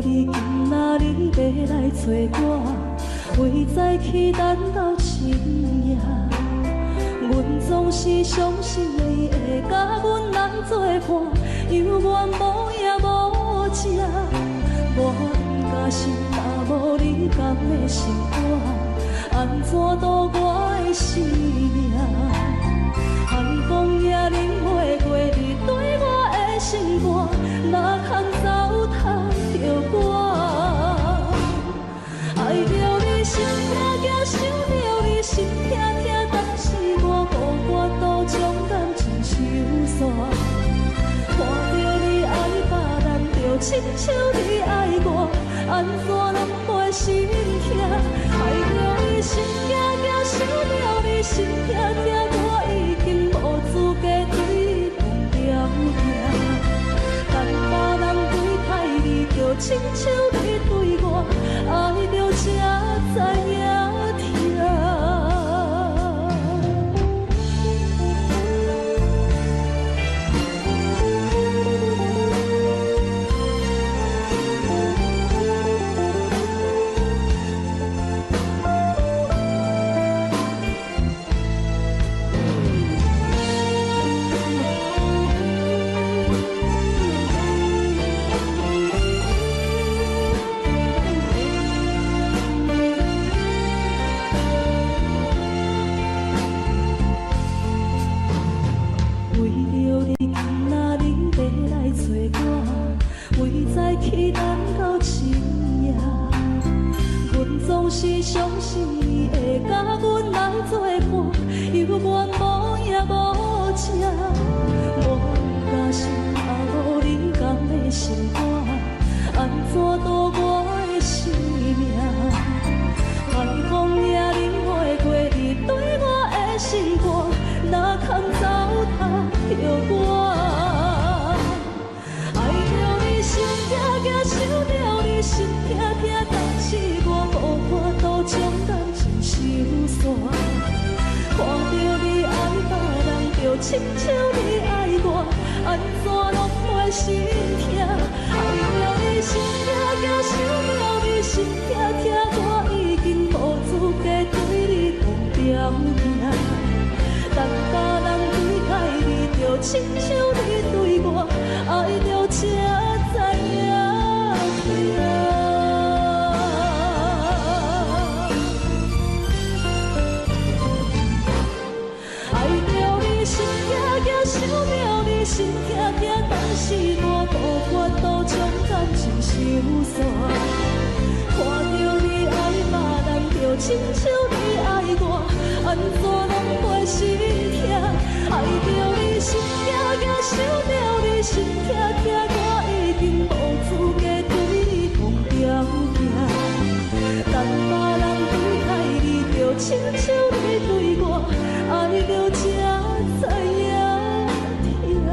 着你今仔日要来找我，为在去等到深夜。阮总是相信你会甲阮人作伴，犹原无影无迹。我不甘心，若无你甘的心肝，安怎度我的生命？寒风也忍袂过你对我的心肝，哪通糟蹋着我？爱着你心痛痛，想着你心痛痛，但是我无法度将感情收煞。看着你爱别人，就亲像你爱我，安怎拢袂心痛？爱着你心惊惊，想着你心痛痛，我已经无资格对旁条行。但别人对待你，就亲像你对我，爱着才知影痛。去等到深夜，阮总是相信你会甲阮来作伴，犹原无影无迹。我不甘心，若无你甘的心肝，安怎度我的生命？寒风也忍袂过你对我的心肝，哪通糟蹋着我？想着你心痛痛，但是我无法度将感情收煞。看着你爱别人，就亲像你爱我，安怎拢袂心痛？爱着你心痛痛，想着你心痛痛，我已经无资格对你旁条行。但别人对待你，就亲像你对我，爱着才知影。爱着你心惊惊，想着你心痛痛，但是我无法度将感情收煞。看着你爱别人，就亲像你爱我，安怎拢袂心痛？爱着你心惊惊，想着你心痛痛，我已经无资格对你旁条行。但别人对待你，就亲像你对我，爱着才知影痛。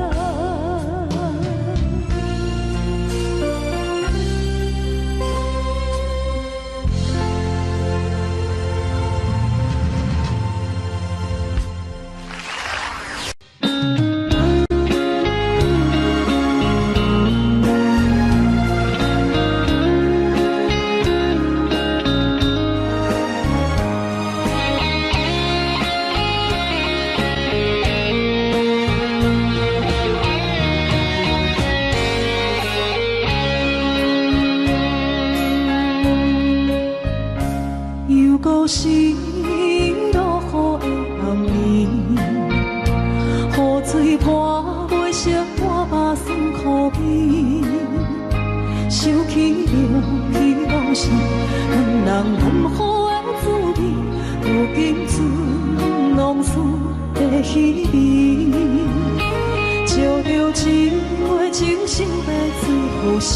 心落雨的暗暝，雨水泼袂湿我目酸苦味，想起了彼往事，两人暗好的滋味，如今存往事的稀微，照着一月情深白水好心。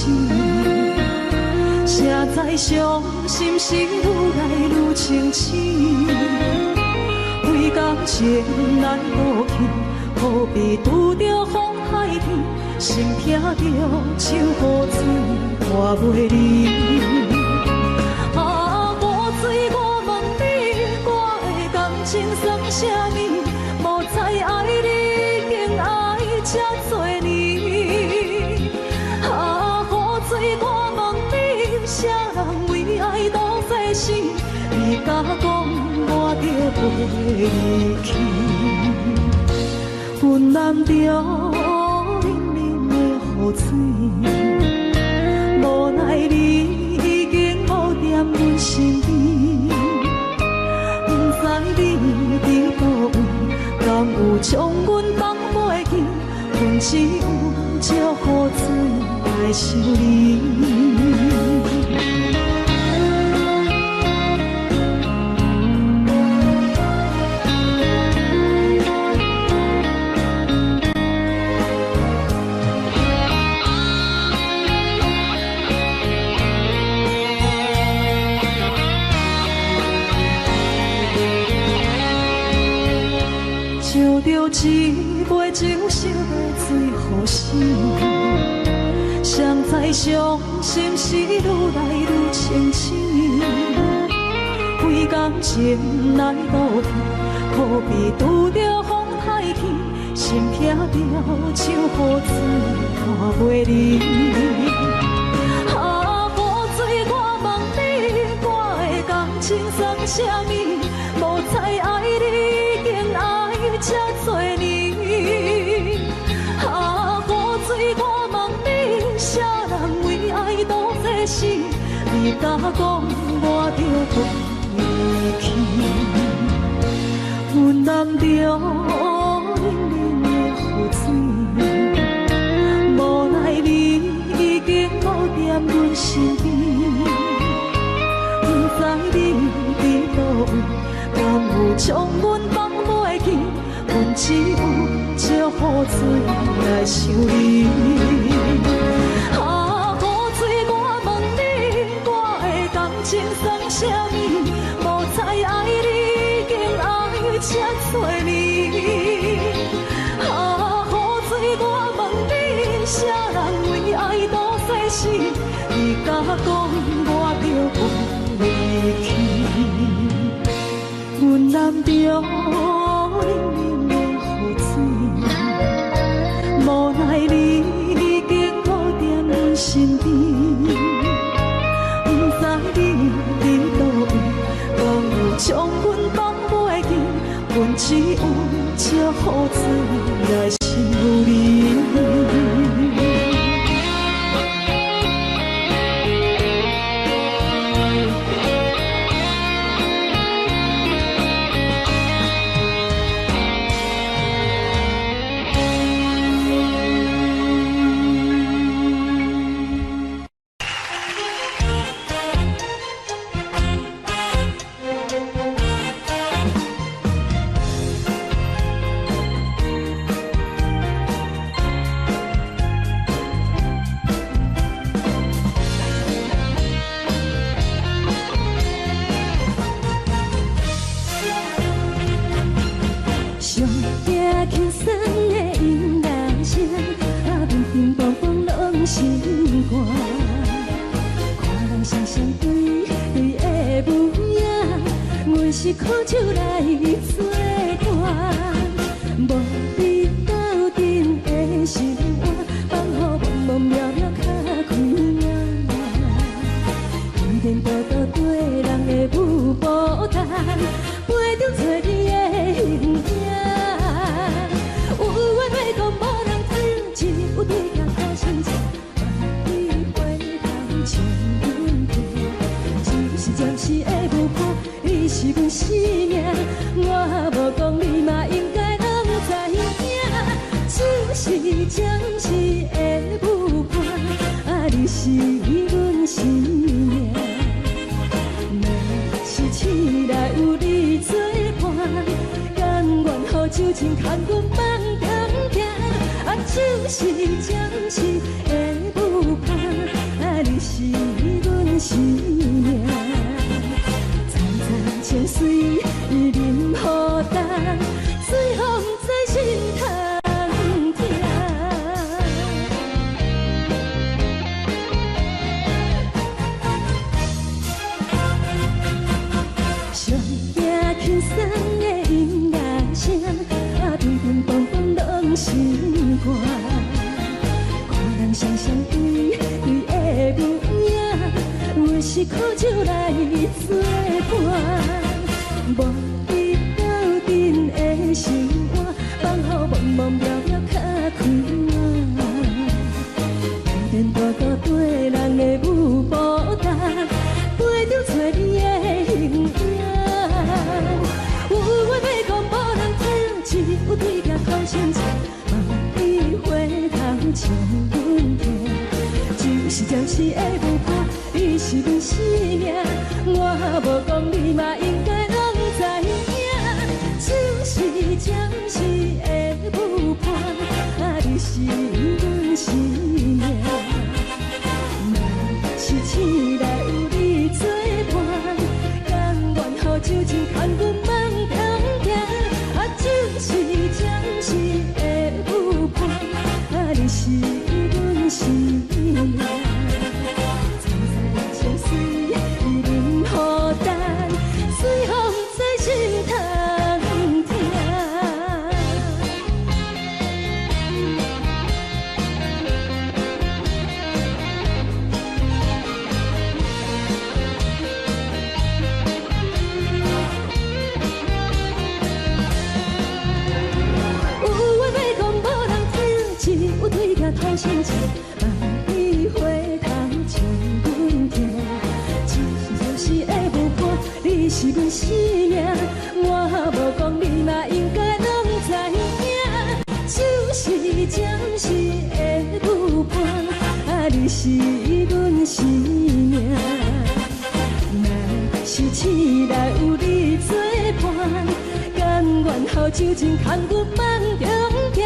谁知伤心事愈来愈清醒，为感情难渡去，何必拄着风海天，心痛着手雨水换袂离。啊，雨水，我问你，我的感情算啥物？无知爱你，竟爱这多年。啊，雨水，我问你。离去。阮南着冷冷的雨水，无奈你已经无踮阮身边，不知你伫倒位，敢有将阮放袂记？阮只有借雨水来想你。烧着一杯酒色的水予醒，谁知伤心事愈来愈清醒。为感情来倒去，可比拄着风太起，心痛着像雨水看袂离。啊，雨水，我问你，我的感情算啥物？无再爱你，竟爱这多年。啊，雨水，我问你，啥人为爱赌这死？你甲讲我着会离去，阮淋着冷冷的雨水，无奈你已经无踮阮身边，不知你伫倒位，敢有将阮放袂记？阮只有借雨水来想你。啊，雨水，我问你，我的感情算啥物？无再爱你，竟爱这多年。啊，雨水，我问你，啥人为爱赌世事？你甲讲我着会离去，阮淋着冷冷的雨水，无奈你已经无踮阮身边，不知你伫倒位，敢有将阮放袂记？阮只有借雨水来想你。是苦酒来作伴，无你斗阵的心肝，放予茫茫渺渺较开眼。一颠倒倒对人的舞步弹，陪着找你的形影。有话要讲无人听，只有对镜头相称，万里回头将阮陪，就是暂时的舞伴。你是阮生命，我无讲你嘛应该拢知影。就是暂时的舞伴，啊，你是阮生命。若是醒来有你作伴，甘愿予酒精牵阮放长行。啊，就是暂时的舞伴，啊，你是阮生命。情水任雨淡，随风在心通听。上惊轻松的音乐声，啊，乒乒乓乓拢心肝。看人双双对对的舞影，我是苦酒来作伴。无你斗心换，放予茫茫渺渺较开满。电大到对人的舞步单，陪着找你的形影。有话要讲无人听，只有对镜偷心情，梦里花香将阮听。就是暂时的舞伴，你是阮生命，我无讲你嘛应该拢知影。就是暂时的舞伴，你是阮生命。若是醒来有你作伴，甘愿予酒精牵阮梦中行。就是暂时的舞伴，你是阮生命。偷心情，梦里花香将阮听。就是的舞伴，你是阮生命，我无讲你嘛应该拢知影。就是暂时的舞伴，你是阮生命。若是醒来有你作伴，甘愿予酒精牵阮梦中行。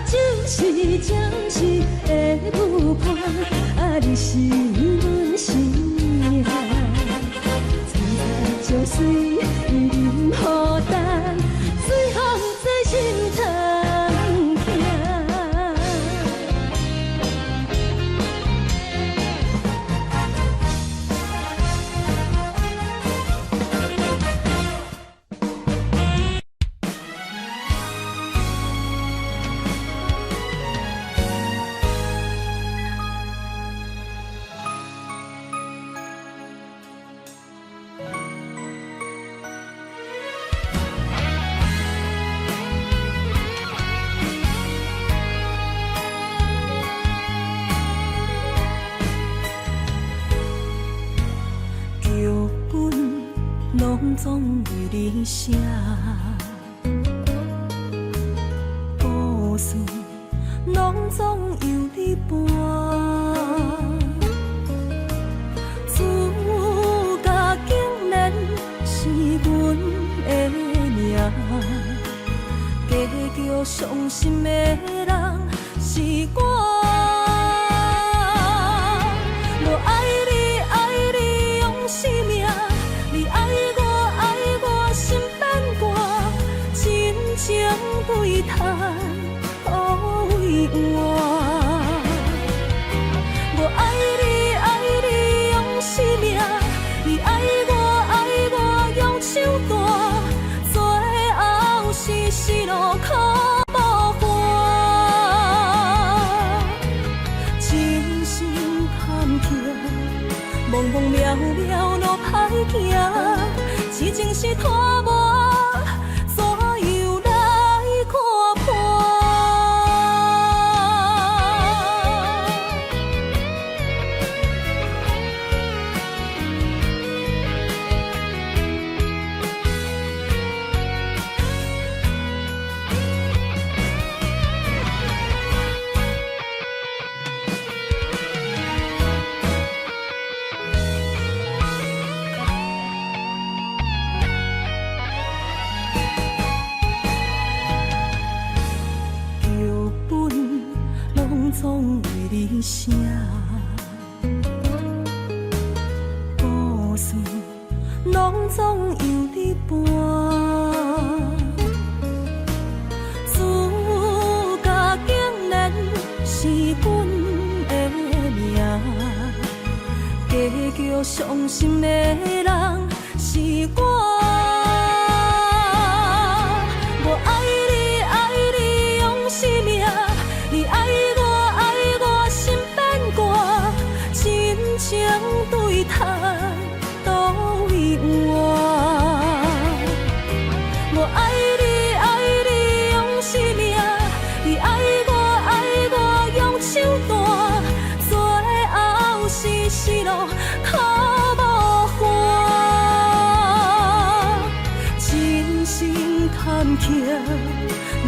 就是暂时的舞伴，你是阮生命。菜菜酒水伊啉予干，水风在心头行。总为你写，故事拢总由你伴。主角竟然是阮的名，结局伤心的人是我。我爱你，爱你用生命，你爱我。心变卦，真情对谈，可为我。我爱你，爱你用生命，你爱我用手段，最后是死路可无伴。真心坎坷，茫茫渺渺路歹行。痴情是拖磨，怎又来看破？总为你写，故事拢总由你伴。主角竟然是阮的名，结局伤心的人是我。我爱你，爱你用生命，你爱我。情对谈，都为我。我爱你，爱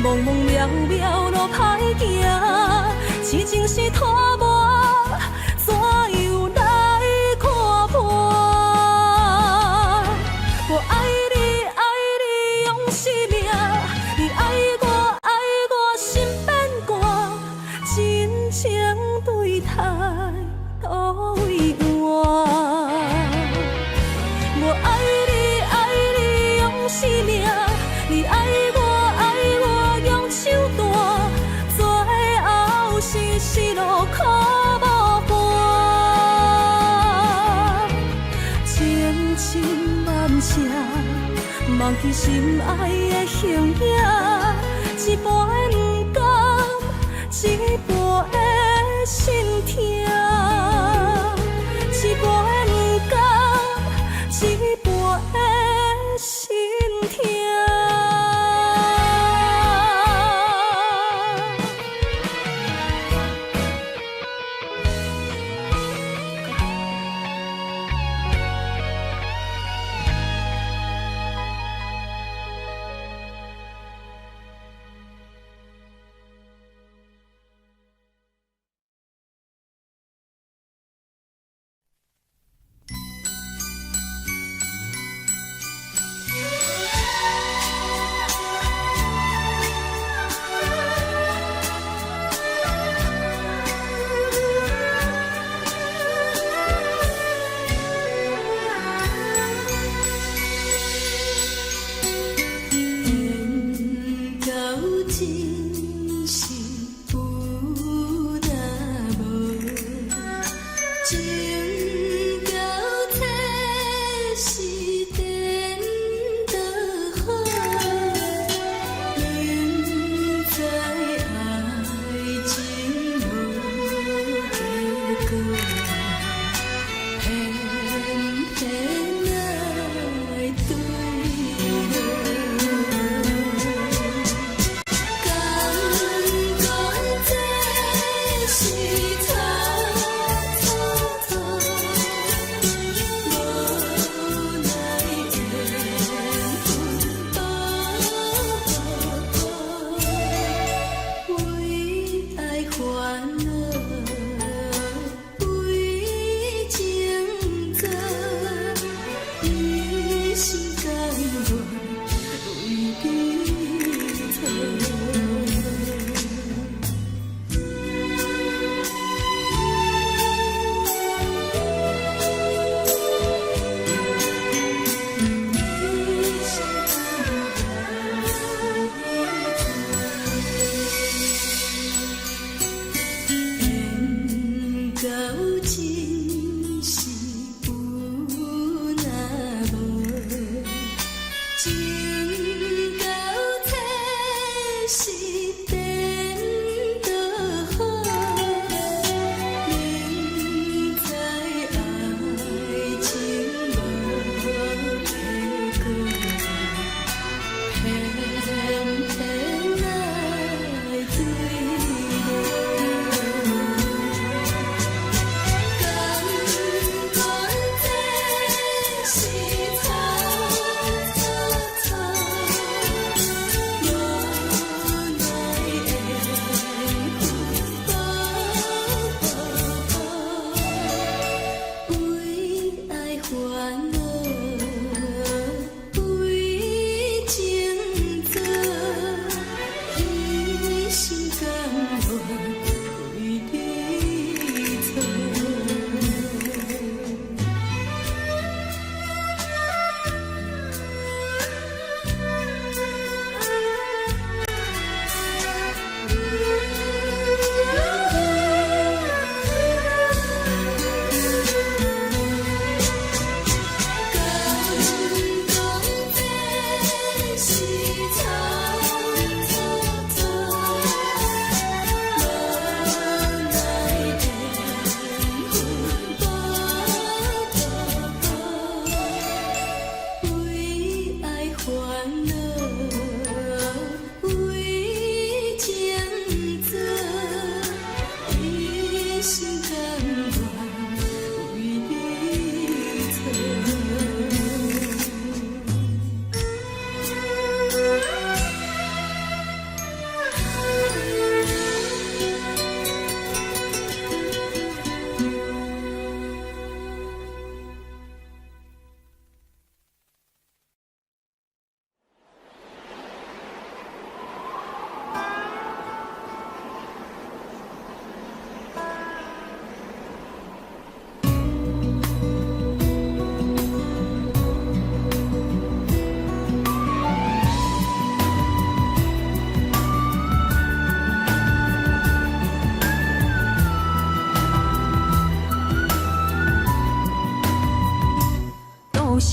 茫茫渺渺路歹行，痴情是拖磨，怎样来看破？我爱你，爱你用生命，你爱我心变寒，真情对待都为换。我爱你，爱你用生命，你爱我用手段，最后是失落苦无伴，情深万声，忘记心爱的形影，一半不甘，一半的心痛。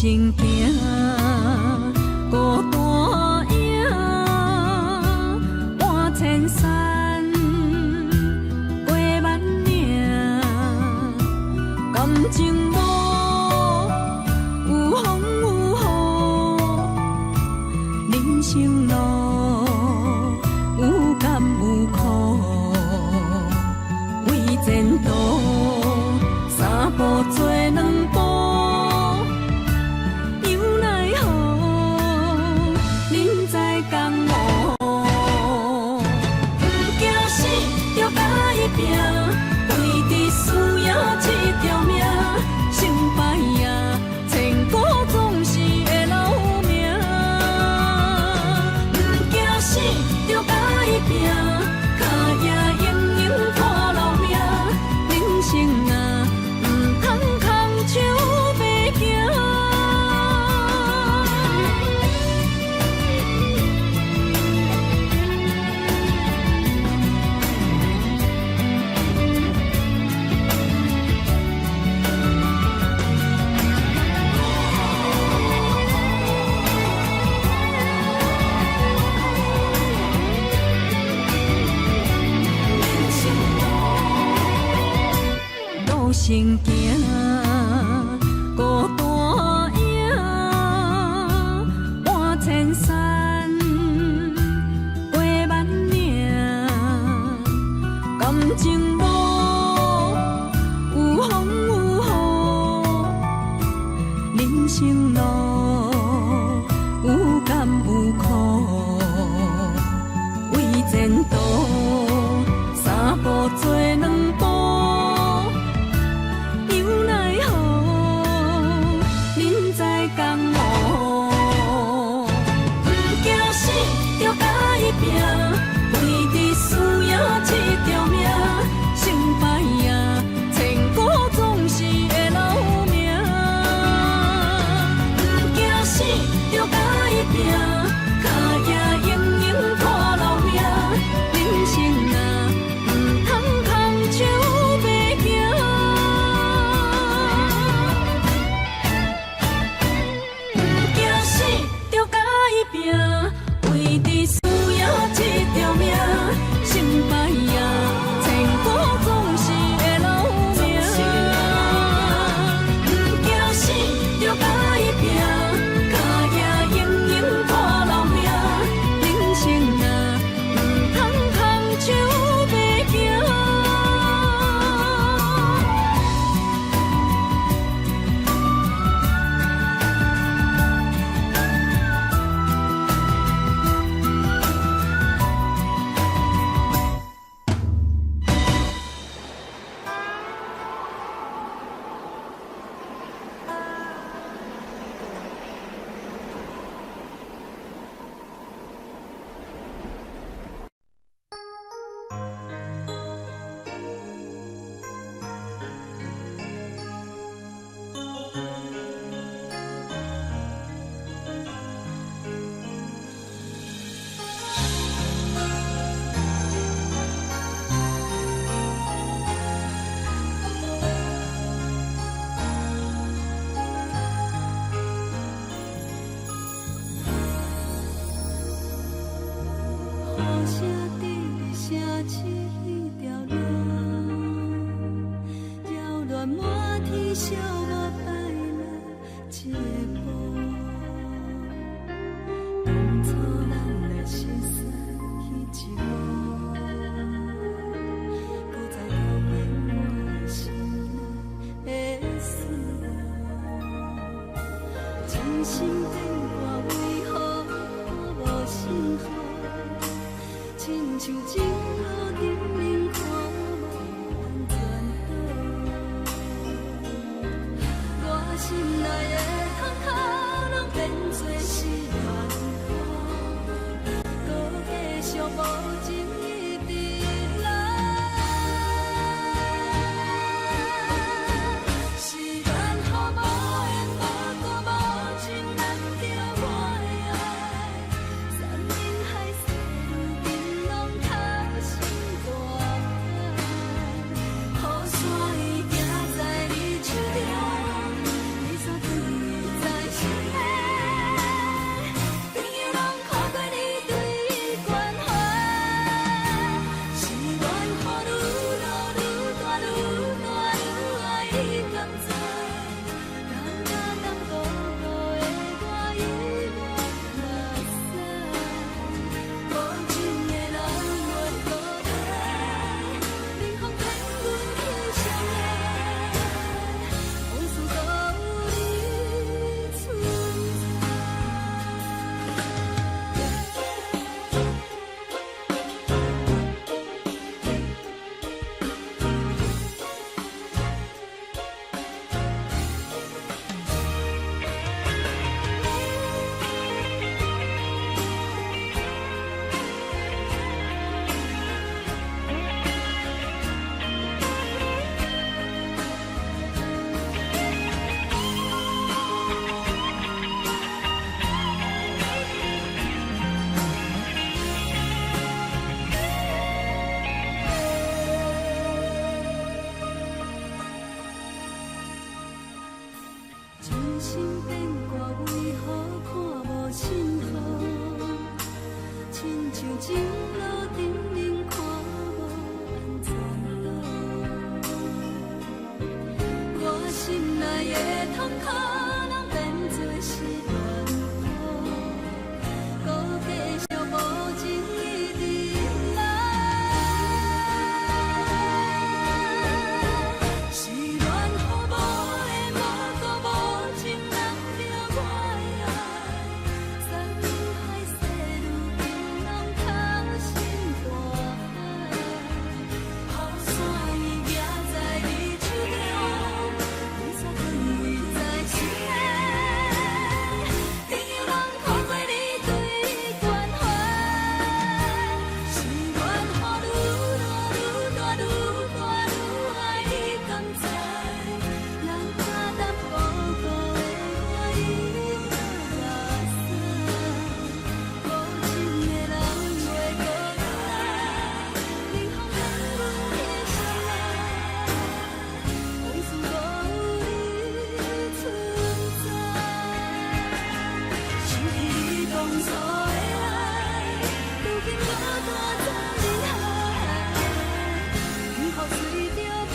行行，孤单影，半千山，过万岭，感情无有风有雨，人生路有甘有苦，为前途三步做两步。行行，孤单影，半千山，过万岭，感情无有风有雨，人生路有甘有苦，为前途三步做两步。真心变卦为何看无信号？亲像情路沉沦看无安怎好？我心内的痛可能变作是乱雨，搁继续无情一直来。是缘予无的无辜无情人着我的爱，山盟海誓如今拢通心大海。雨伞已夹在你手中，雨伞断位在心内，朋友人看过你对关怀，是缘予愈大愈大愈大愈爱你甘知，人假淡薄孤的我已无落伞，无情的人袂搁回来，冷风冷阮的心内，往事无你存在。想起你当初的爱，如今孤单在人海，幸福随着目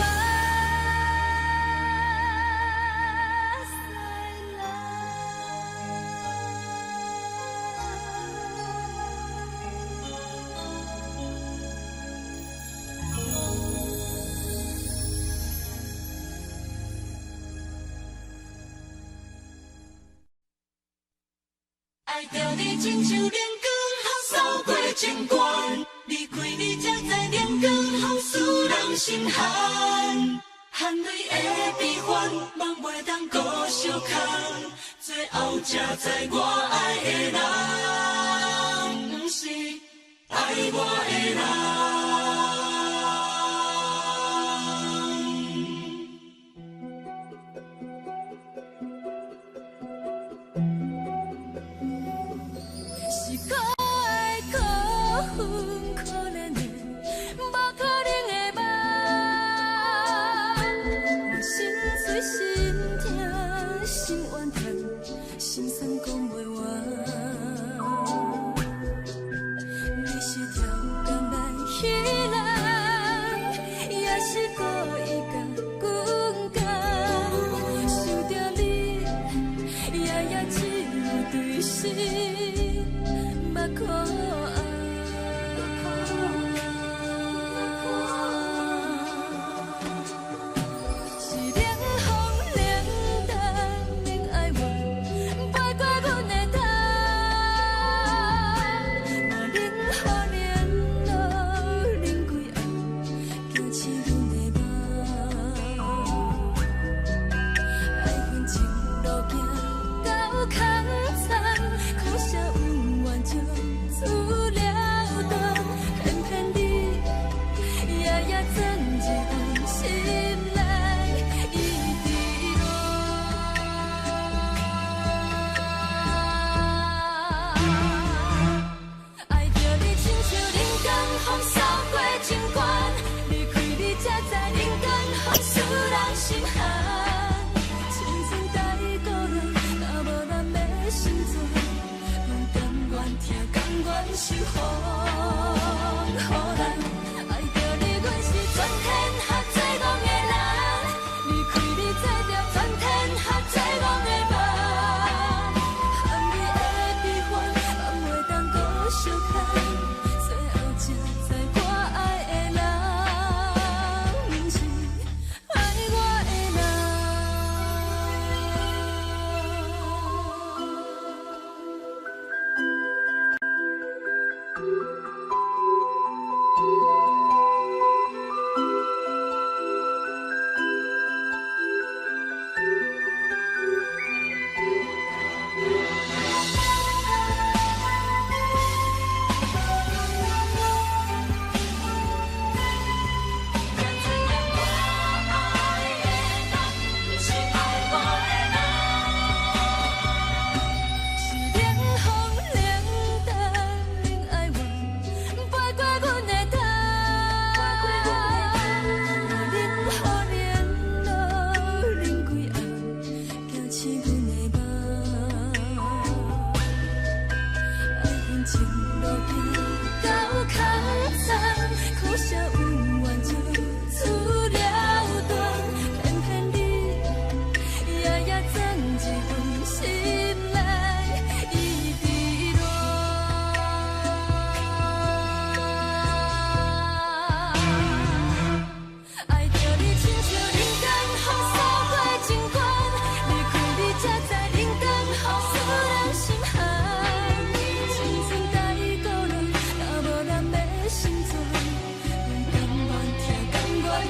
屎爱着你亲像连光雨扫过情关，离开你才知连光雨使人心寒。含泪的悲欢，望袂当搁相牵，最后才知我爱的人，不是爱我的人。是可爱可恨可怜的，无可能的梦。我心碎心痛心怨叹，心酸讲袂完。你是条甘来依赖。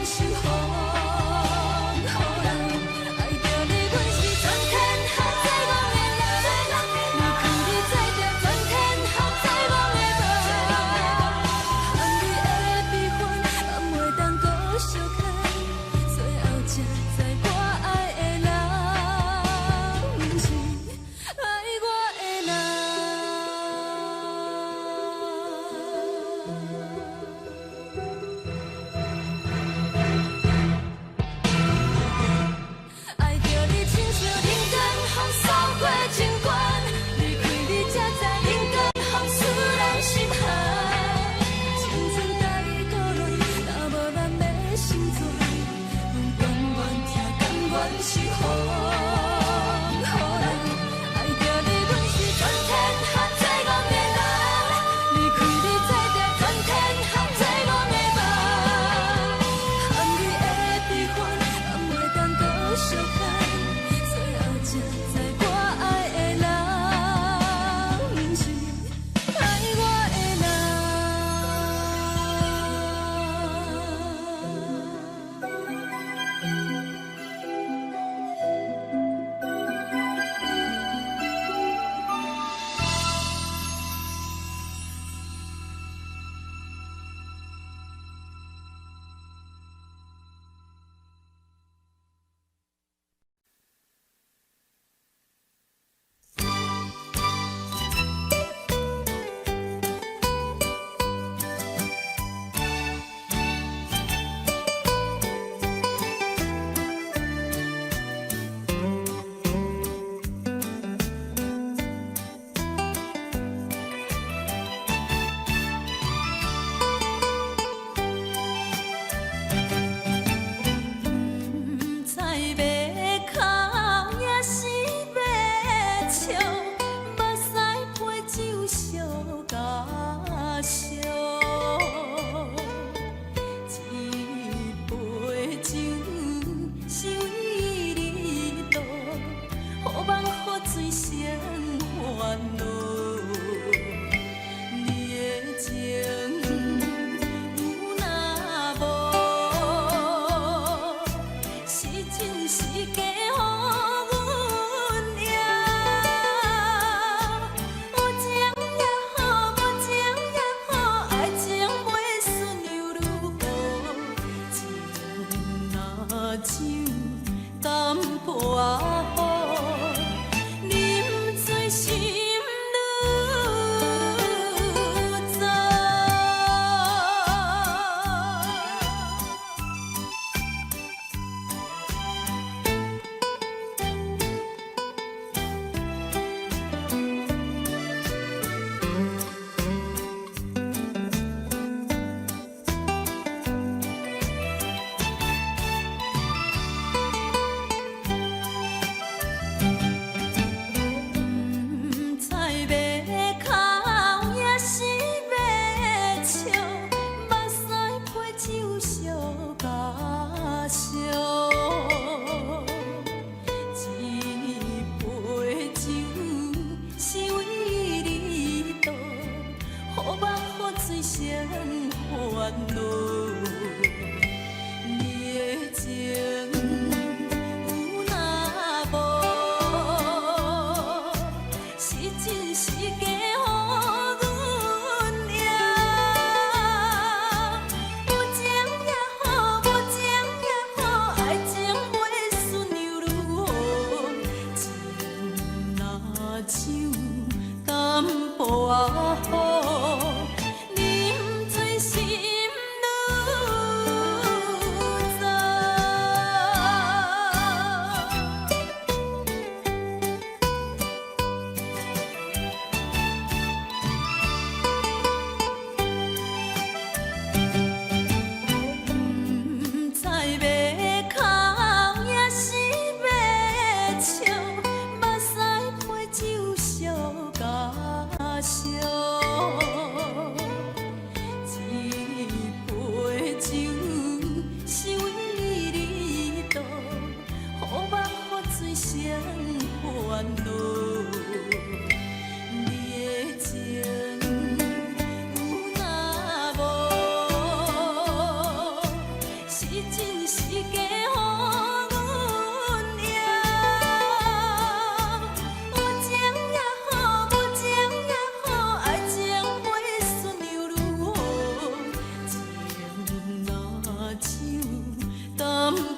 守护，予人爱着你，阮是全天下最憨的人。离开你才着全天下最憨的梦。含泪的悲欢，也袂当搁相牵，最后才知我爱的人，毋是爱我的人。爱着你，亲像人间风扫过情关，离开你才知人间风使人心寒。青春甲伊倒落，若无咱要成全，甘愿听，甘愿守护，予人爱着你，阮是全天下最憨的人。离开你才知全天下最憨的梦。含泪的悲欢，也袂当搁相牵，最后才知我爱的人，毋是爱我的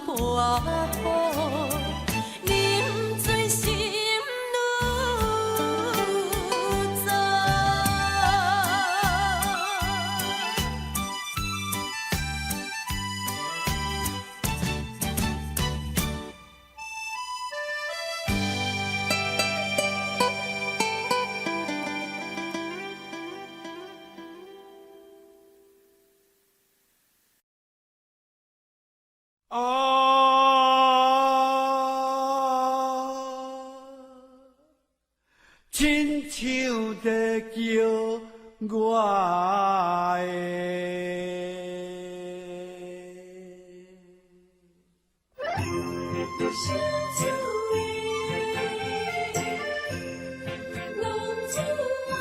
破雨，饮醉心愈早。亲像在叫我的。小酒味，浓酒啊，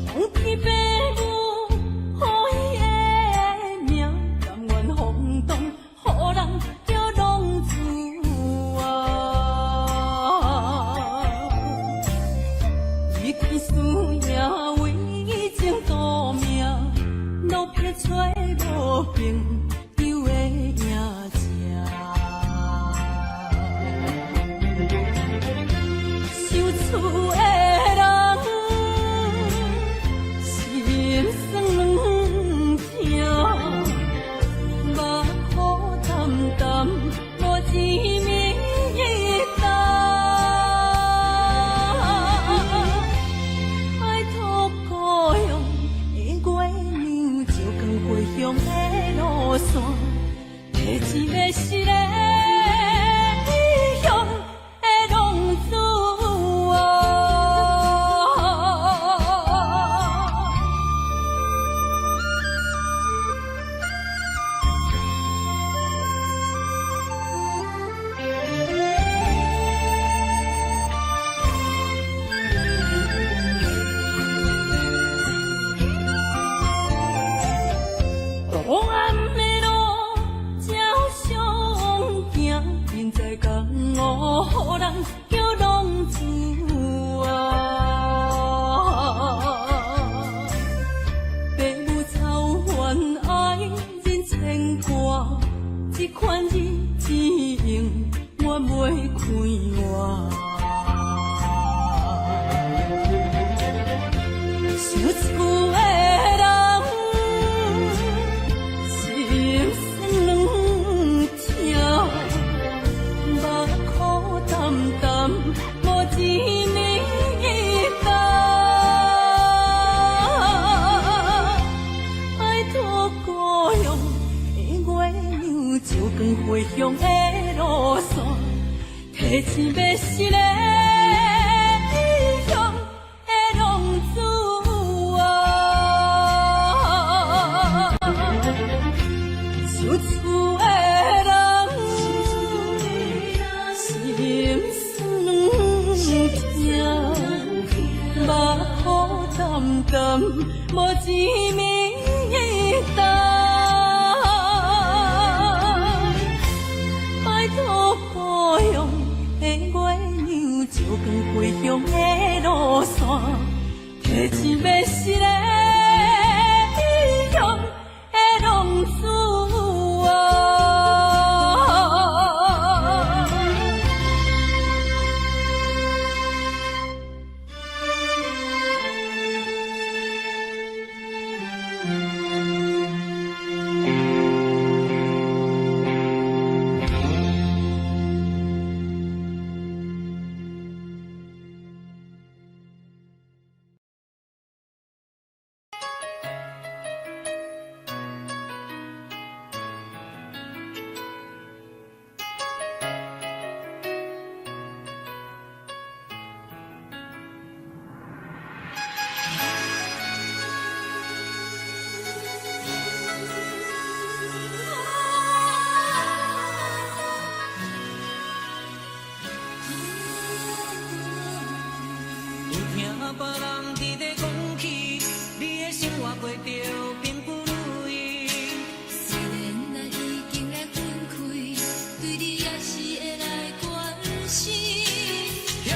皇天父母予伊的命，甘愿放荡，予人叫浪子啊。一见输赢为情赌命，路撇找无朋友的赢者。受厝的人心酸痛，目眶淡淡无一面一担。爱托故乡的月娘，照光回乡的路线，提一个失个异乡的浪子啊。黑暗的路，照常行，人在江湖，予人叫浪子啊。父母操怨爱人牵挂，这款日子用我袂开换。受厝的人心酸软痛，目眶淡淡无一面一担。爱托故乡的月娘，照光回乡的路线，提钱要失个异乡的浪子啊。受厝的人心酸痛，目眶淡淡无一面一担。拜托故乡的月娘，照光回乡的路线，提钱要失个异乡的浪子啊。别人伫咧讲起，你的生活过着并不如意。虽然咱已经来分开，对你也是会来关心。也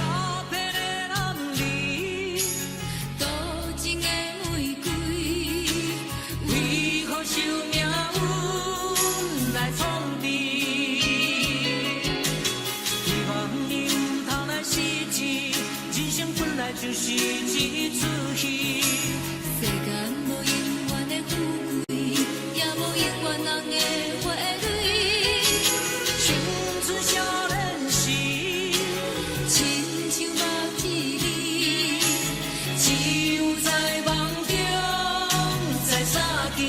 是一出戏。世间无永远的富贵，也无永远人的花蕊。青春少年时，亲像目一字，只有在梦中才相见。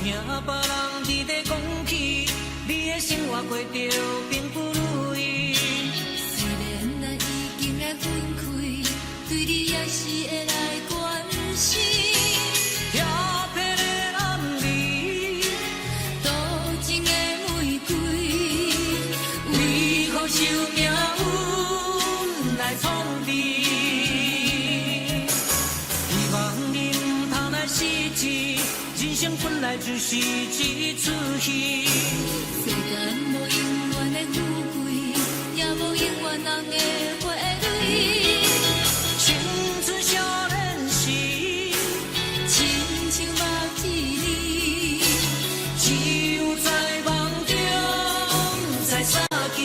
听别人伫咧讲起，你的生活过着并不如意。虽然咱已经来分开，对你也是会来关心。调皮的男儿，多情的玫瑰，为何受命运来创治？希望你唔通来失志。人生本来就是一出戏，世间无永远的富贵，也无永远人的花蕊。青春少年时，亲像目一字，只有在梦中才相见。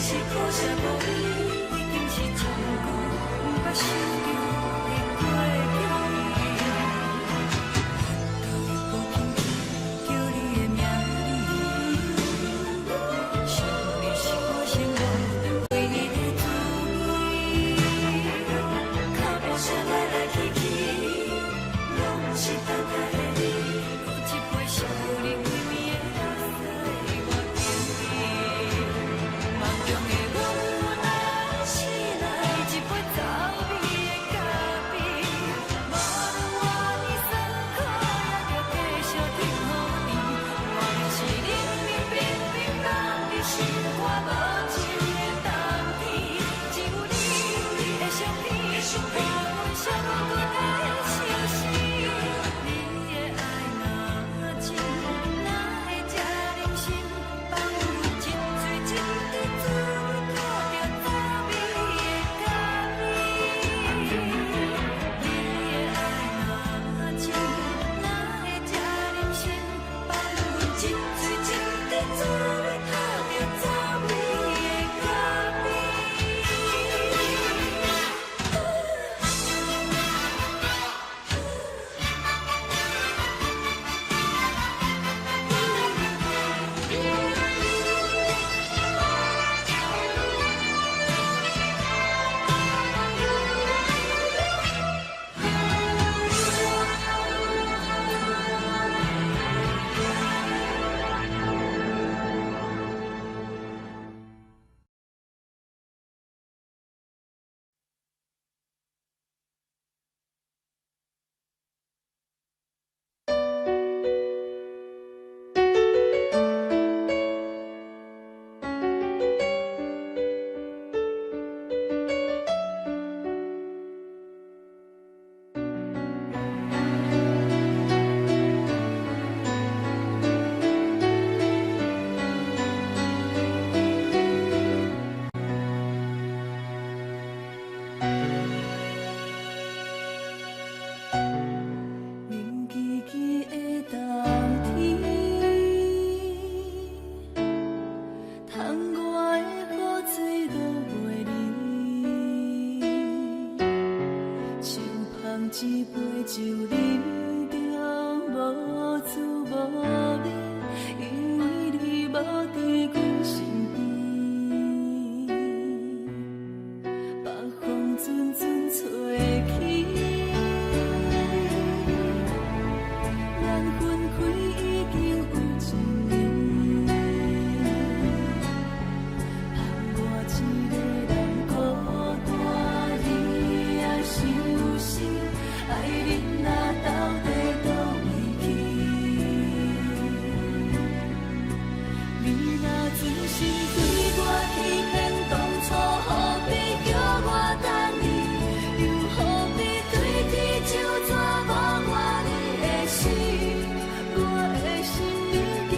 是苦涩无味，已经是一句不捌想着的过去。到底无轻轻叫你的名字，想你是我生活唯一的滋味。脚步声来来去去，拢是等待的你。有一杯烧你归暝的水，我敬你。梦中的我，若醒来，一杯走味的咖啡，无论我呢酸苦，也着继续甜乎甜。我就是冷冷冰冰放伫心肝无情的冬天，只有你的相片，伴阮最无辜的相思。你的爱若真，哪会这忍心放阮一醉一滴滋味，靠着走味的咖啡？你的爱若真，哪会这忍心放阮一醉一滴滋味，靠着走味的咖啡？冷叽叽的冬天，窗外的雨水落袂离，像捧一杯酒饮着无滋无味，因为你无伫阮身边，北风阵阵吹起。咱分开已经有一年，盼我一个人孤单，你也伤心，爱人若到底倒位去？你若真心对我欺骗，当初何必叫我等你？又何必对天就这无我你的心？我的心已经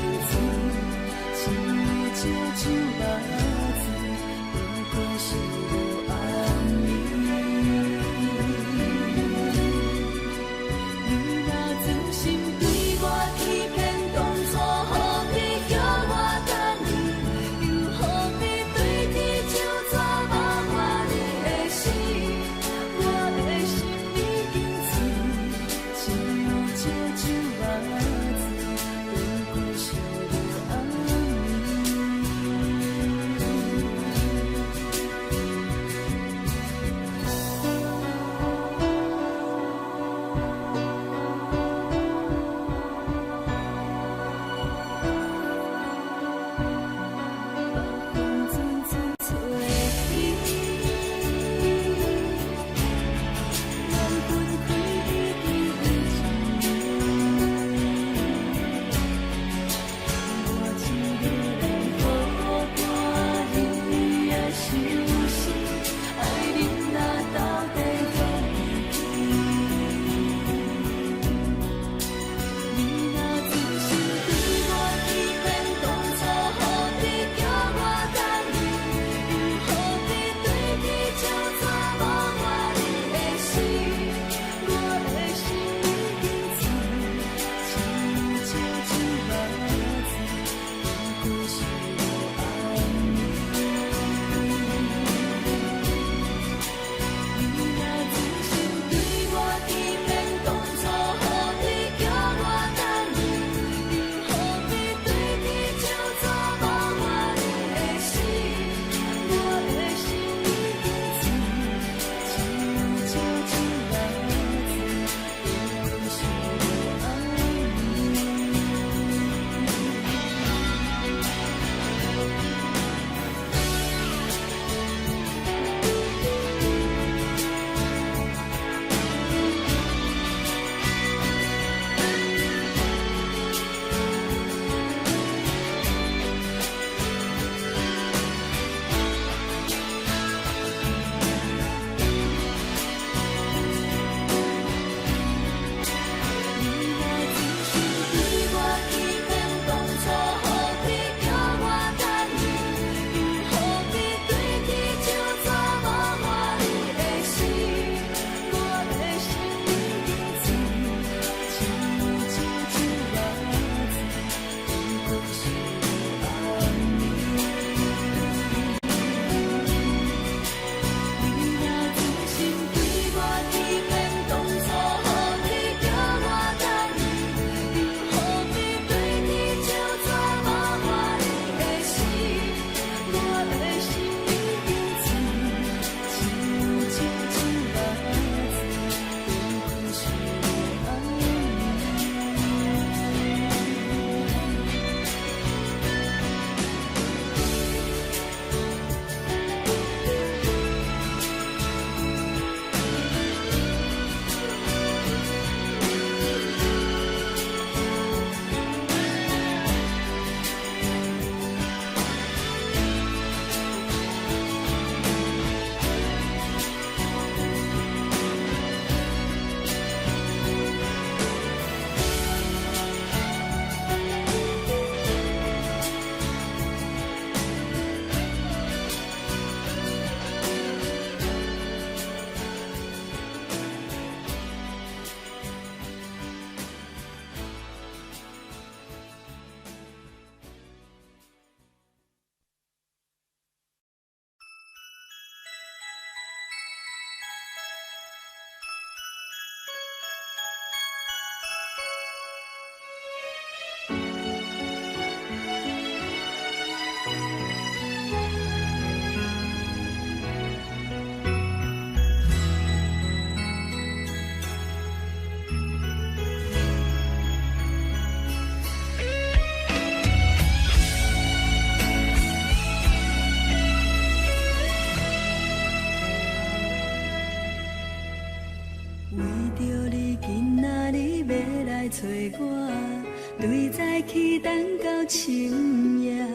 对早起等到深夜，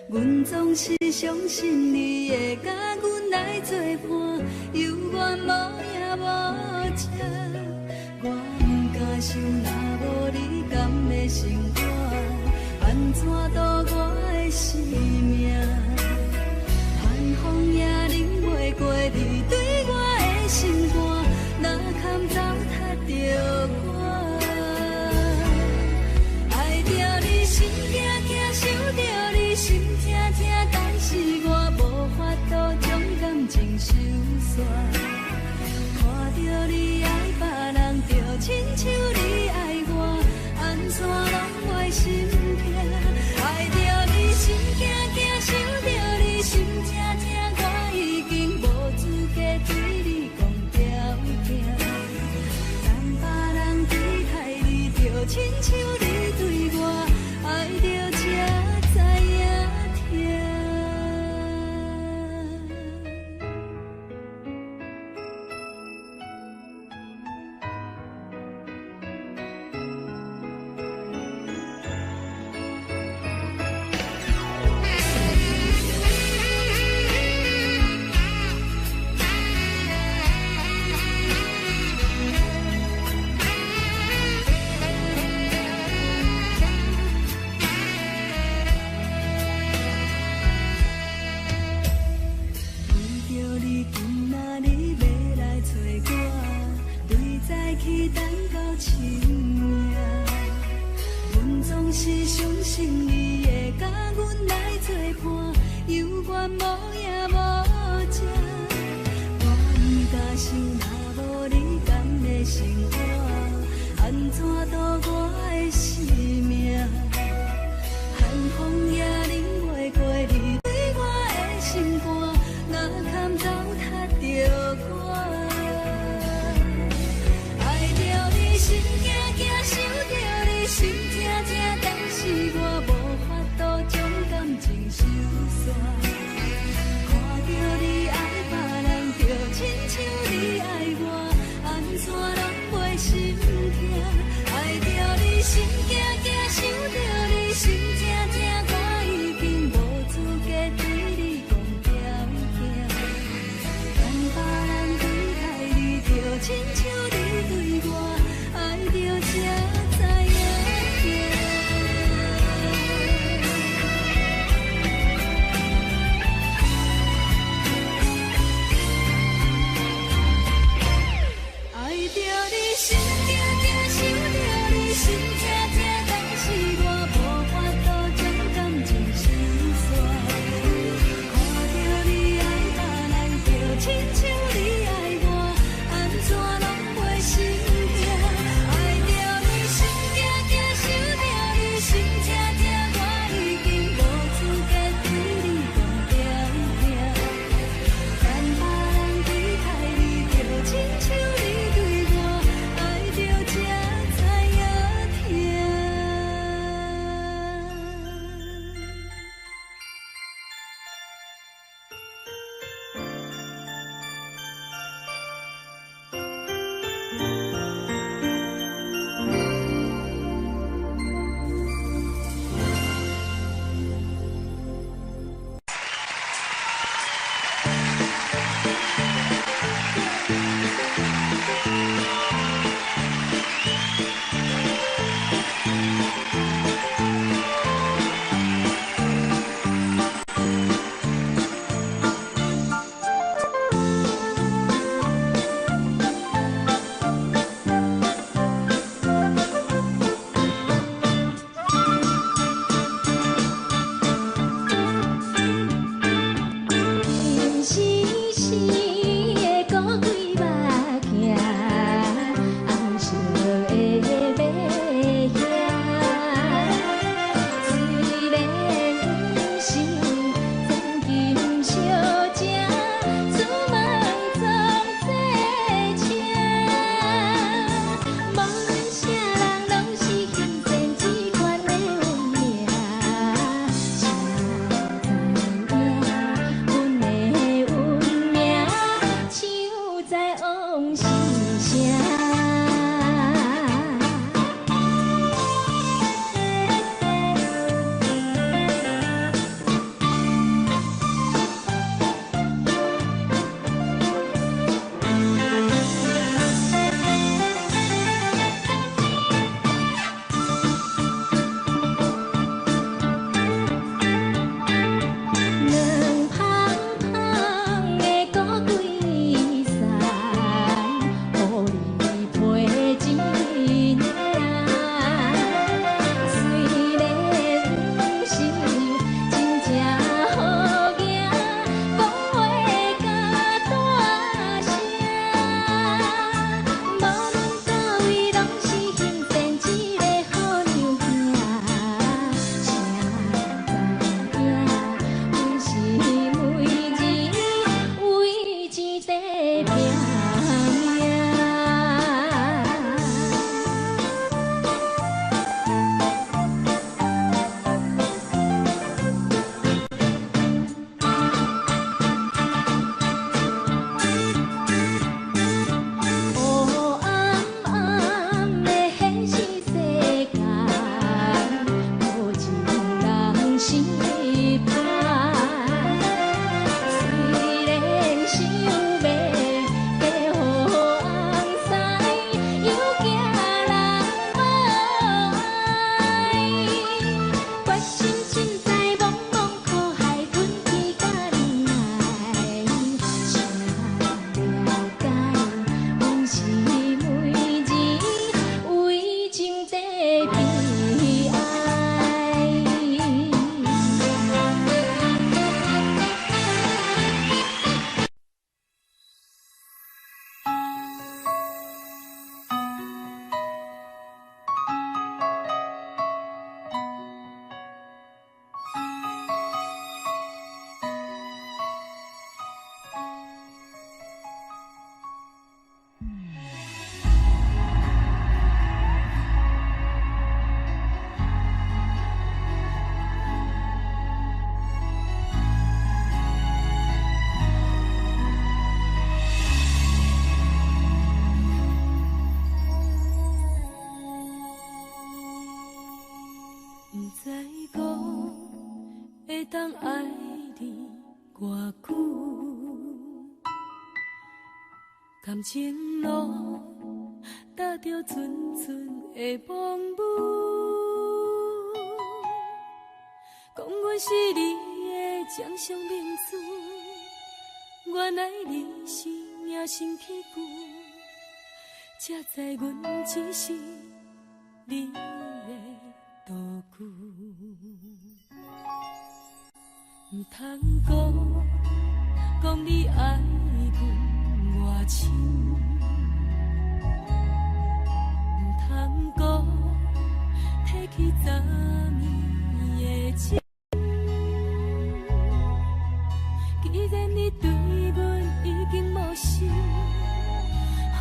阮总是相信你会甲阮来作伴，犹原无影无迹。我不敢想，若无你甘的生活，安怎度我的生命？寒风也忍袂过你对我的心肝，哪堪糟蹋着我？爱着你心惊惊，想着你心痛痛，但是我无法度将感情收煞。看着你爱别人，就亲像你爱我，安怎拢会心痛？爱着你心惊惊，想着你心痛痛，我已经无资格对你讲条件。但别人对待你，就亲像你对我，爱着才知影痛。是相信你会甲阮来作伴，犹原无影无迹。我不敢想，若无你甘的生活，安怎度我的生命？寒风也忍袂过你对我的心肝，哪堪糟蹋着我？爱着你心惊惊，想着你心痛痛，但是我无法度将感情收煞。看着你爱别人，就亲像你爱我，安怎拢袂心痛？爱着你心。不知讲会当爱你偌久，感情路踏着纯纯的风舞，讲阮是你的掌上明珠，原来你是命生起句，才知阮只是你的道具。不通讲你爱阮偌深，不通讲提起昨暝的情。既然你对阮已经无心，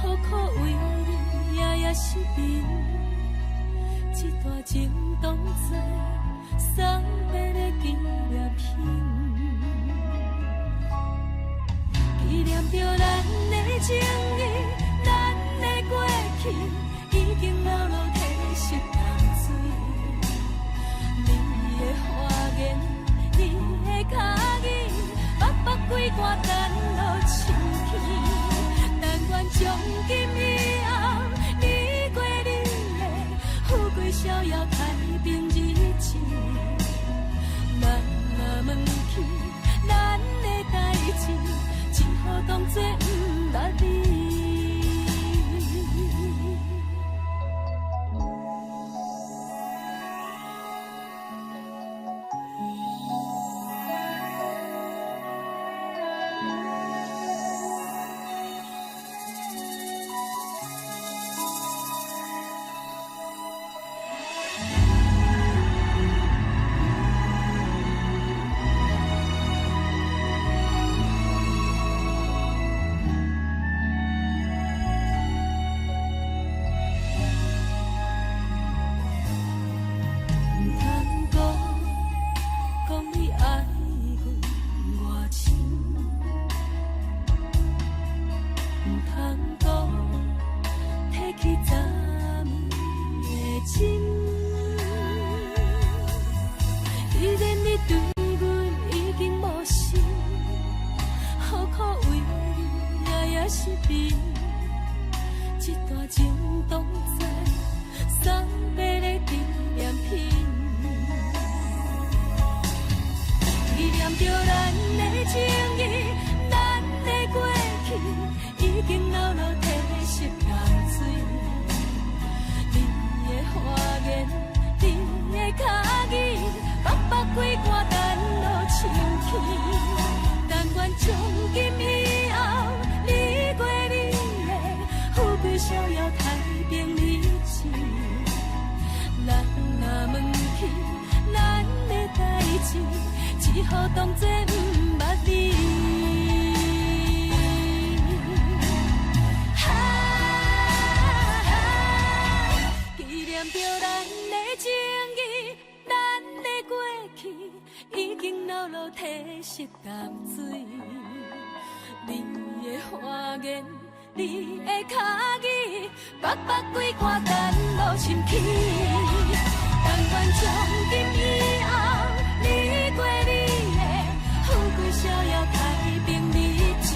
何苦为你夜夜失眠？这段情当作送别的纪念品，纪念着咱的情谊，咱的过去已经流落褪色淡水。你的花言，你的脚语，默默几挂等落深去。但愿从今以后，你过你的富贵逍遥太平日子。咱若问起咱的代志，只好当作不捌你。只好当作不捌你。纪念着咱的情谊，咱的过去已经流落褪色淡水。你的花言，你的脚语，默默几挂等落深去。但愿从今以后，你过你的富贵逍遥太平日子。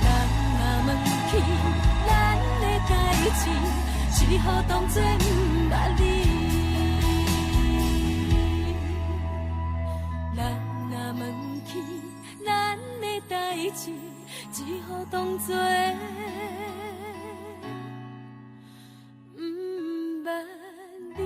人若问起咱的代志，只好当作不捌你。人若问起咱的代志，只好当作不捌你。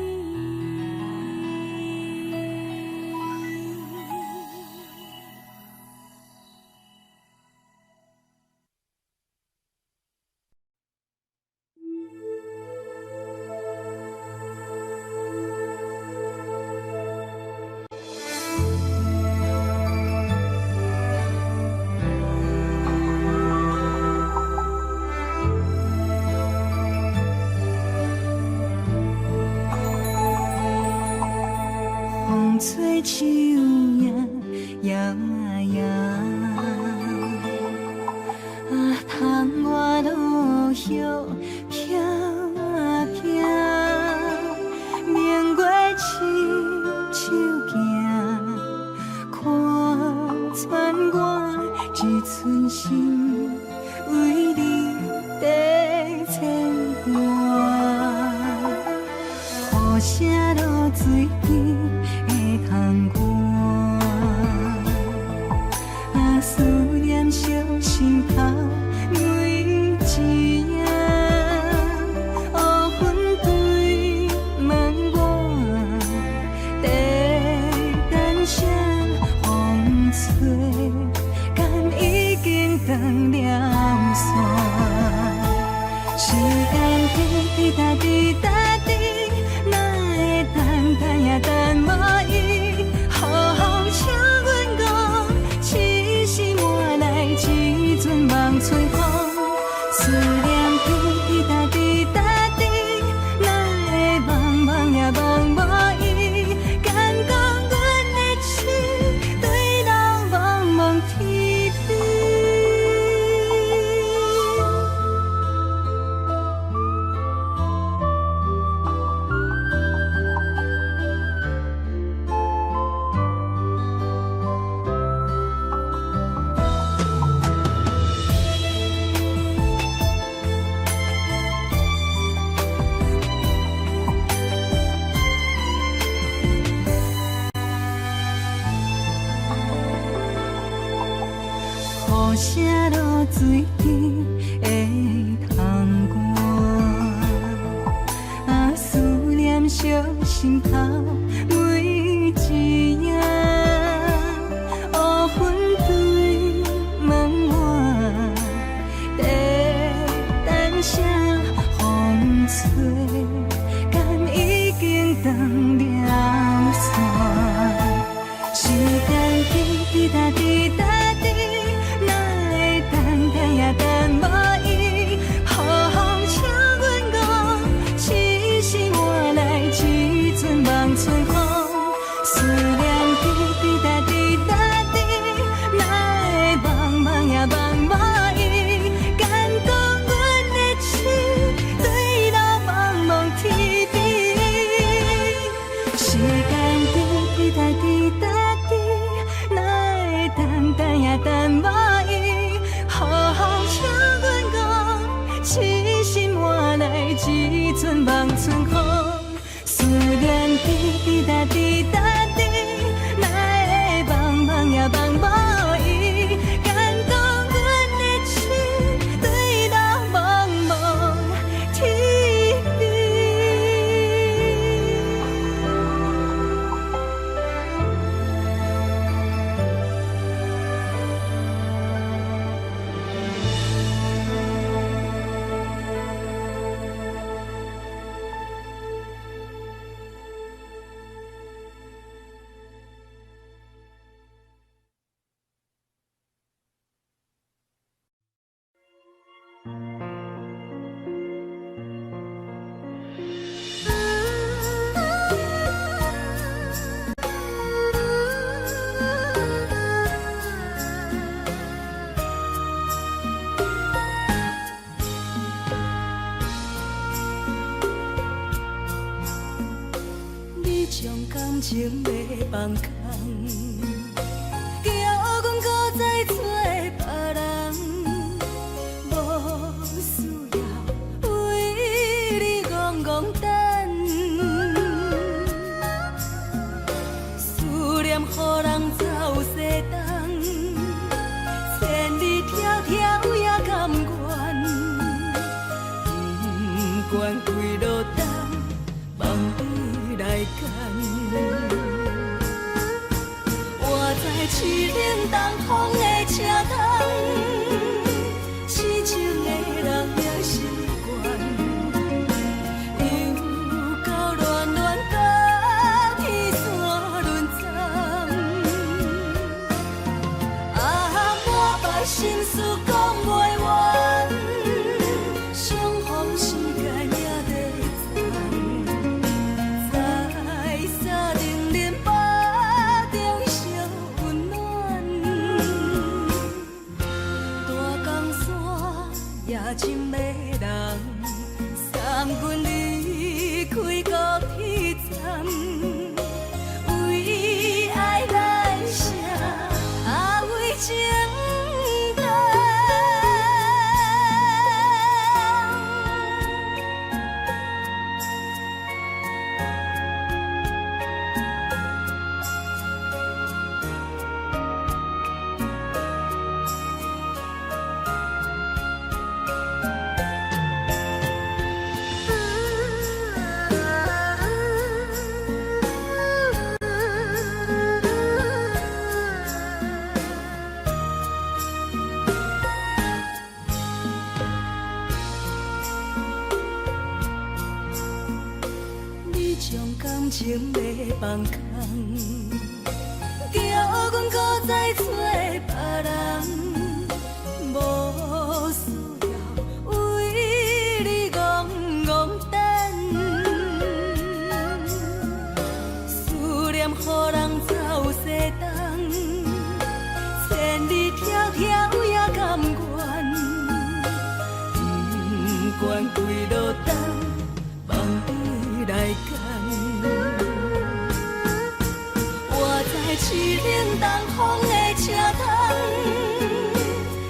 风吹树叶摇啊摇，啊，窗外落叶飘啊飘，明月啥露水边会通我？啊，思念烧心头每一夜，乌云对问我，地等啥风吹，敢已经断了线。时间滴答滴答滴，哪会等也等无伊？好风请阮讲，痴心换来一阵望春风。思念滴答滴答滴，哪会茫茫也茫无伊？敢讲阮的痴，对人茫茫天边。雨声露水边会通我？啊，思念烧心头每一夜，乌云对问我，地等啥风吹，敢已经断了线？时间滴滴答滴答滴。也等无伊，好风请阮讲，痴心换来一阵望春风。思念滴滴答滴答滴，哪会茫茫也茫无伊？敢讲阮的痴，对人茫茫天边。时间滴滴答滴答滴，哪会等也等无伊？好风请阮讲，痴心换来一阵望春风。思念滴滴答滴答滴，哪会茫茫也茫无伊？敢讲阮的痴，对人茫茫天边。将感情要放空，叫阮搁再找别人，无需要为你戆戆等。思念予人走西东，千里迢迢也甘愿，不管几落冬，望伊来干。我在凄冷东风的车窗，痴情的人也习惯，又到乱乱甲天线轮转。啊，满腹心事讲袂完，相逢时间也在长，在沙冷冷目中烧温暖。感情要放空，叫阮搁再找别人，无需要为你戆戆等。思念予人走西东，千里迢迢也甘愿。管几落冬，望你来赶。我在市冷东风的车窗，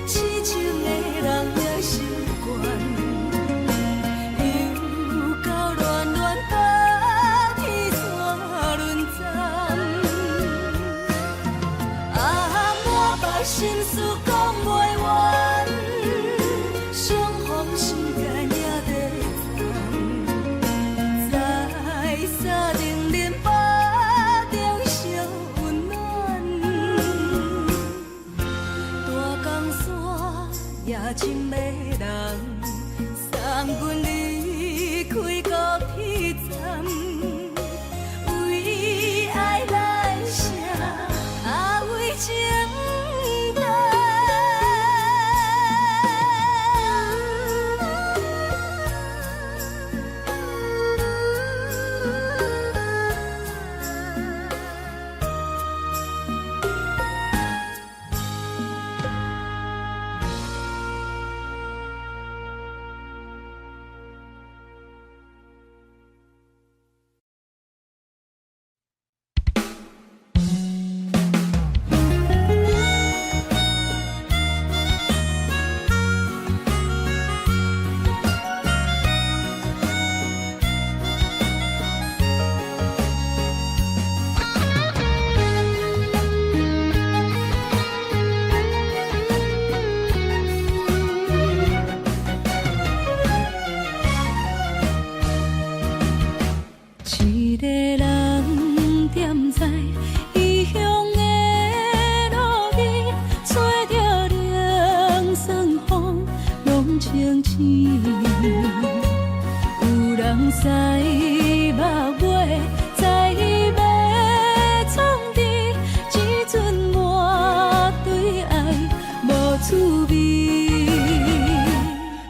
痴情的人也习惯，又到恋恋把天线轮转。啊，满腹心事讲袂完。情的人送阮离开高铁站，为爱来声，为情等。一个人踮在异乡的路边，吹着凉爽风，拢清醒。有人驶目尾，知伊要创治，只准我对爱无滋味。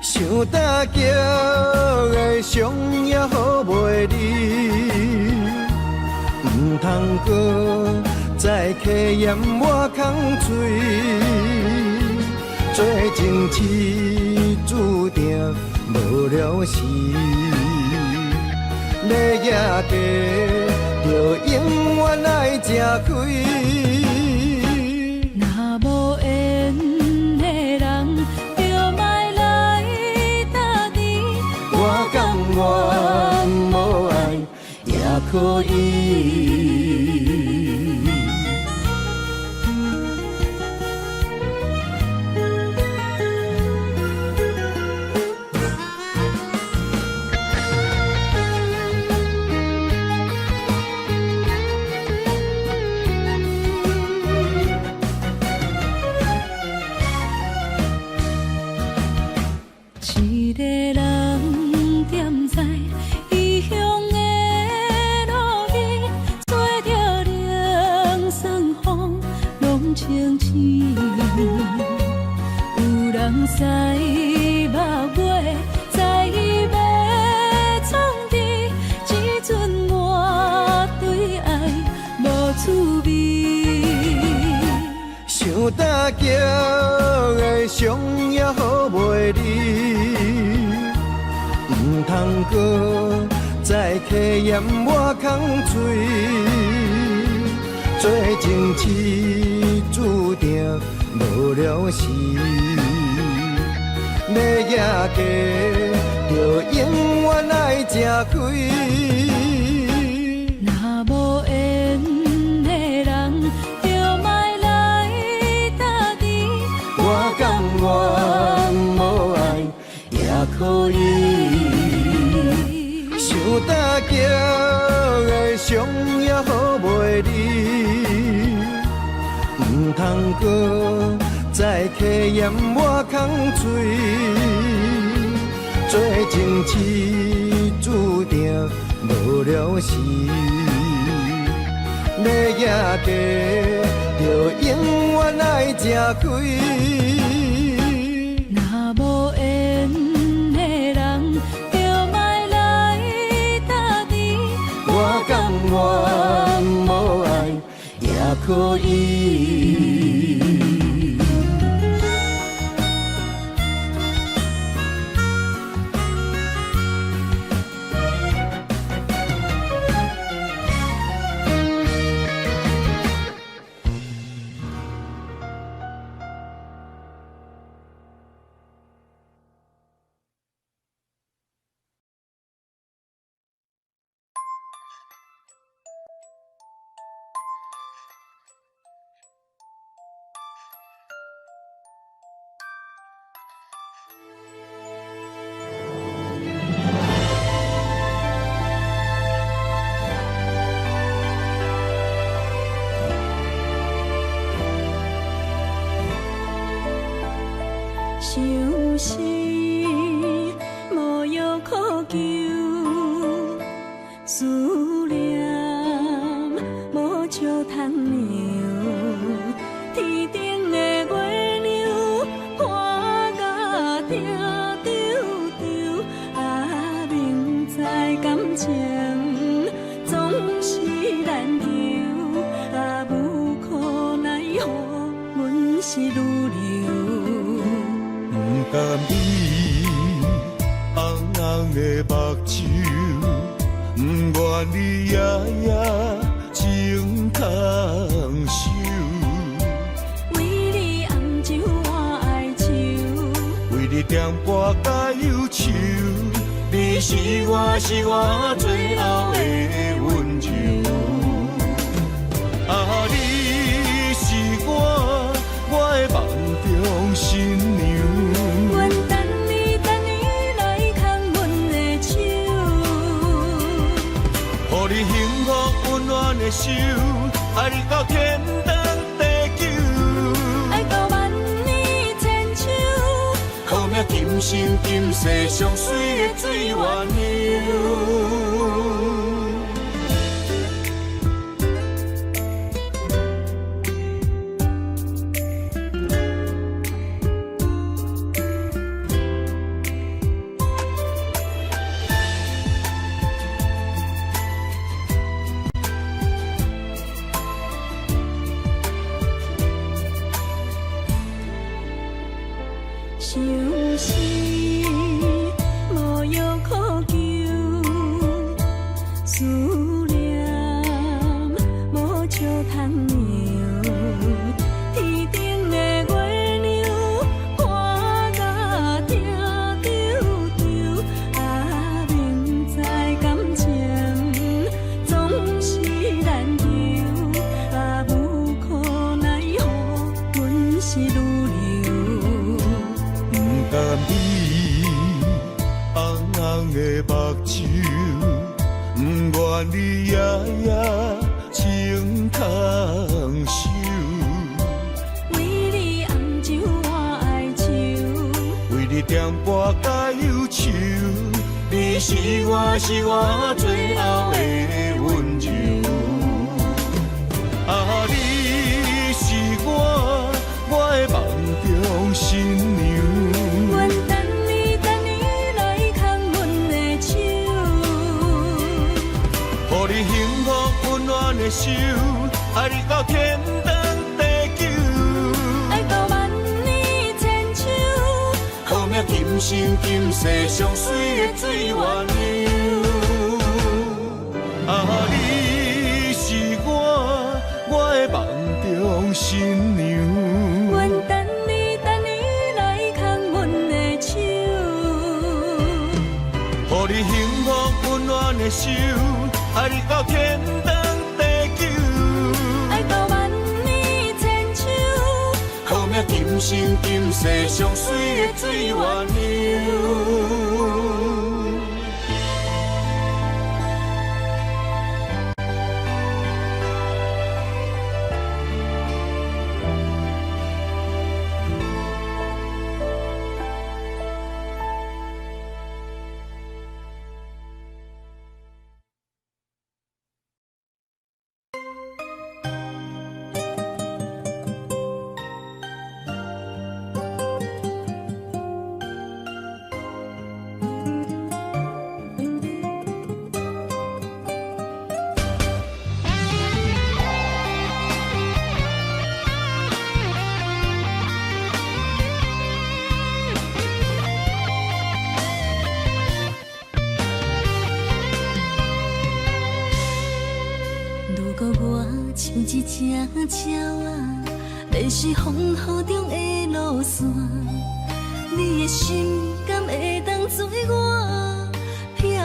想大叫的伤也好袂离，唔通搁再客嫌我空嘴，做情痴注定无了时，要野地就永远爱吃亏。若无缘的人，就莫来打你。我甘愿无爱也可以。一个人踮在异乡的路边，吹着凉爽风，拢清醒。有人驶目尾，知伊要创治，只准我对爱无滋味。想大叫的伤也好袂离，唔通搁再客嫌我空嘴，做情痴注定无了时，要野地就永远爱吃亏。若无缘的人，就莫来打你。我甘愿无爱也可以，想大叫的伤也好袂离，唔通搁再客嫌我空嘴，做情痴注定无无良时，要行家就永远爱吃亏。若无缘的人，就莫来打滴。我甘愿无爱也可以。想是无药可救，思念无笑通留。天顶的月亮看甲定丢丢，啊，明知感情总是难求，啊，无可奈何，阮是愈流。不甘你红红的目睭，不愿你夜夜情空守。为你红酒换哀愁，为你点歌甲忧愁，你是我最后的温柔。啊，你是我的梦中新娘。阮等你来牵阮的手，予你幸福温暖的手，爱你到天长地久。爱到万年千秋，好命今生今世上水的水鸳鸯。想是无药可救，思念无笑通留。天顶的月亮看甲定丢丢，啊，明知感情总是难求，啊，无可奈何，阮是愈流。不甘你红红的目睭，不愿你夜夜情空守。为你红酒换哀愁，为你点歌甲忧愁，你是我最后的温柔。啊，你是我的梦中新娘。阮等你来牵阮的手，予你幸福温暖的手，爱你到天长地久。爱到万年千秋，好命今生今世上水的水鸳鸯。啊，你是我的梦中新娘。阮等你来牵阮的手，予你幸福温暖的手，爱你到天长地久。爱到万年千秋，好命今生今世上水的水鸳鸯。像一只鸟仔，迷失风雨中的路线。你的心敢会当做我避雨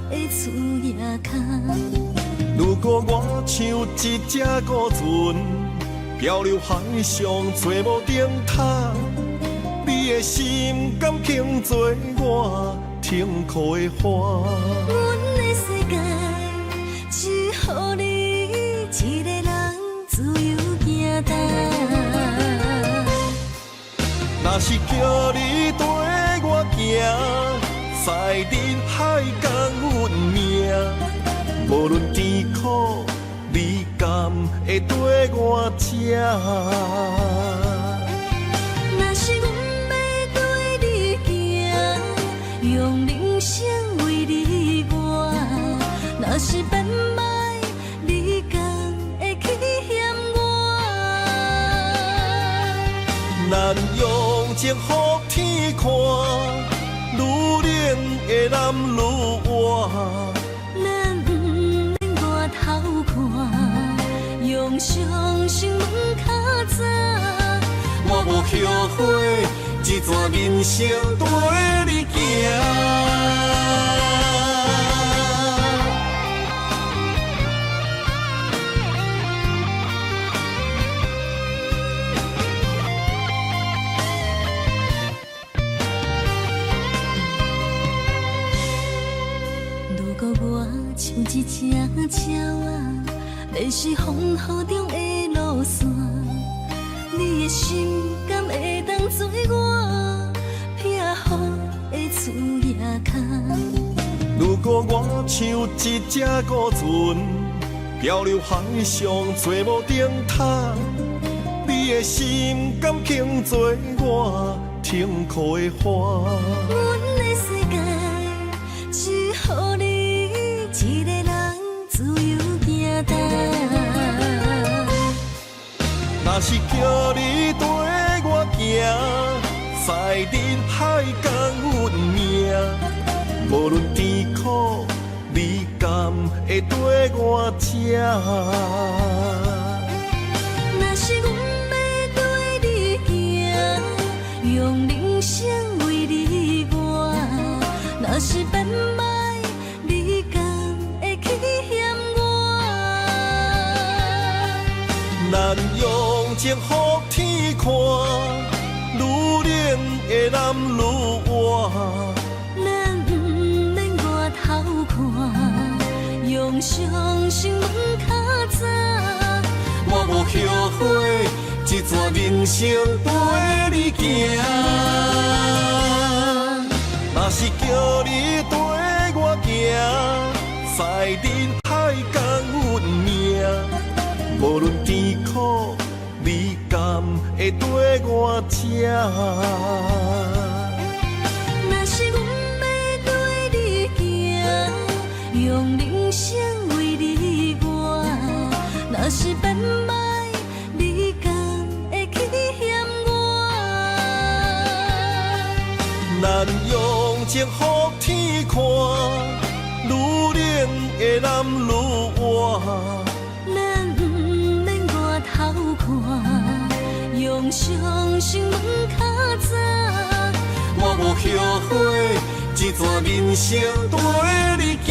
的厝野空？如果我像一只孤船，漂流海上做无定塔，你的心敢肯做我停靠的花？阮的世界只予你一个人自由行动。若是叫你跟我行，在人海共运命，无论甜苦，你敢会跟我吃？若是阮要对你行，用人生为你活。若是变歹，你敢会去嫌我？咱用情予天看，愈冷的男愈活。咱不免外头看，用双心门较早。我无后悔，一段人生跟你行。如果我像一只鸟仔，迷失风雨中的路线，你的心敢会当做我避雨的厝野空？如果我像一只孤船，漂流海上做无定塔，你的心敢肯做我停靠的花？阮的世界只予你一个人自由行动。若是叫你跟我行，在人海共运命，无论甜苦，你敢会跟我吃？若是阮要对你行，用人生为你活。若是变歹，你敢会去嫌我？咱用情予天看，愈冷的男愈活。咱不免外头看，用双心门较早。我无后悔，一段人生跟你行。若是叫你跟我行，在人海共运命，无论甜苦，你敢会跟我吃？若是阮要对你行，用人生为你活。若是变歹，你敢会去嫌我？咱用情予天看，愈冷的男愈活。咱不免外头看，用双心门较早。我无后悔，一段人生跟你行。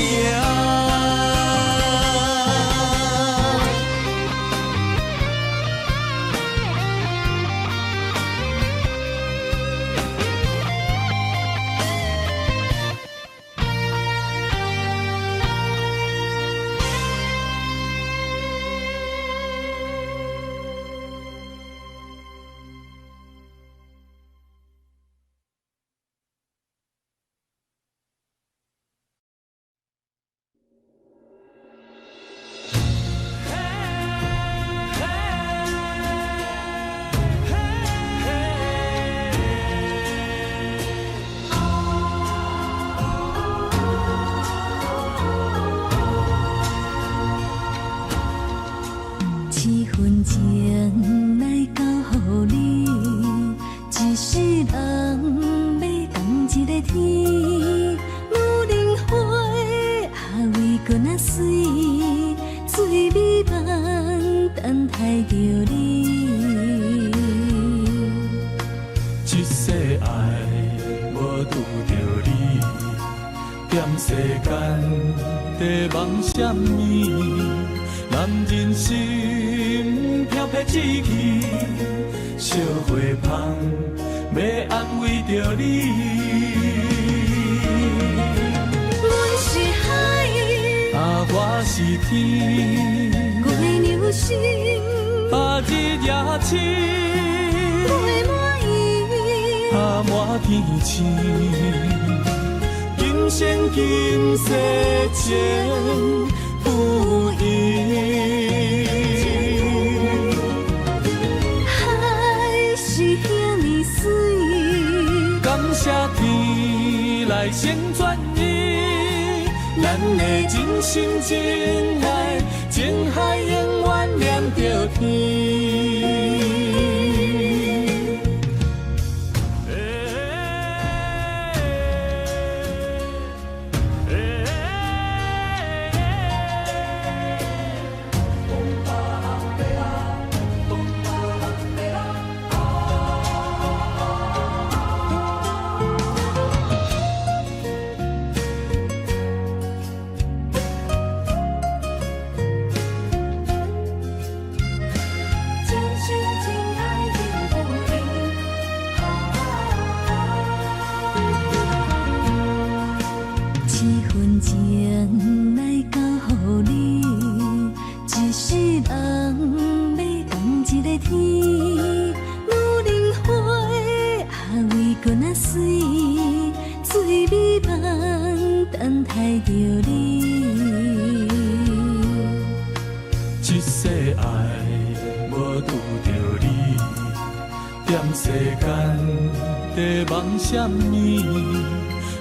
一份情来交予你，一世人要共一个天。女人花啊，为搁那水，水美梦着你。一世爱无拄着你，踮世间在梦什么？男人心飘撇志气，烧花香要安慰着你。阮是海，我是天，月流星，日夜星，月满意，满天星。今生今世前不移。海是遐尼水，感谢天来成全伊，咱的真心真爱，情海永远念着天。情来交予你，一世人要共一个天。女人花为搁那水，水美梦等待着你。一世爱无拄着你，踮世间在梦什么？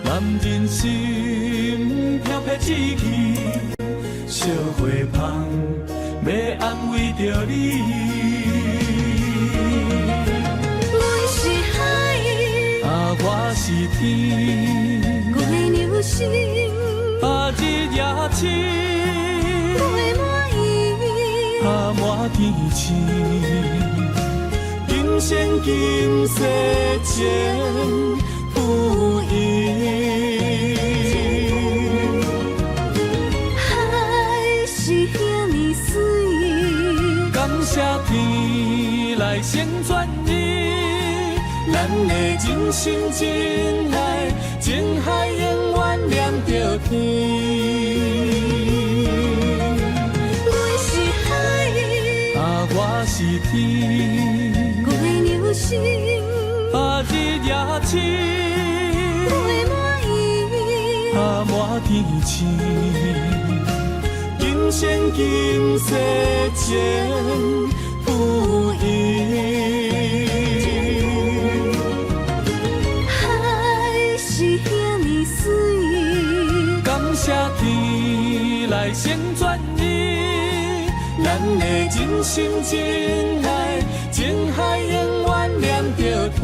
男人心飘撇志气，烧花香要安慰着你。阮是海，我是天，月流星，日夜星，月满意，满天星。今生今世前不移。海是遐尼水，感谢天来成全伊，咱的真心真爱，情海永远念着天。阮是海，我是天，月流星，日夜星，月满意，满天星。今生今世前不移。海是遐尼水，感谢天来成全伊，咱的真心真爱，情海永远念着天。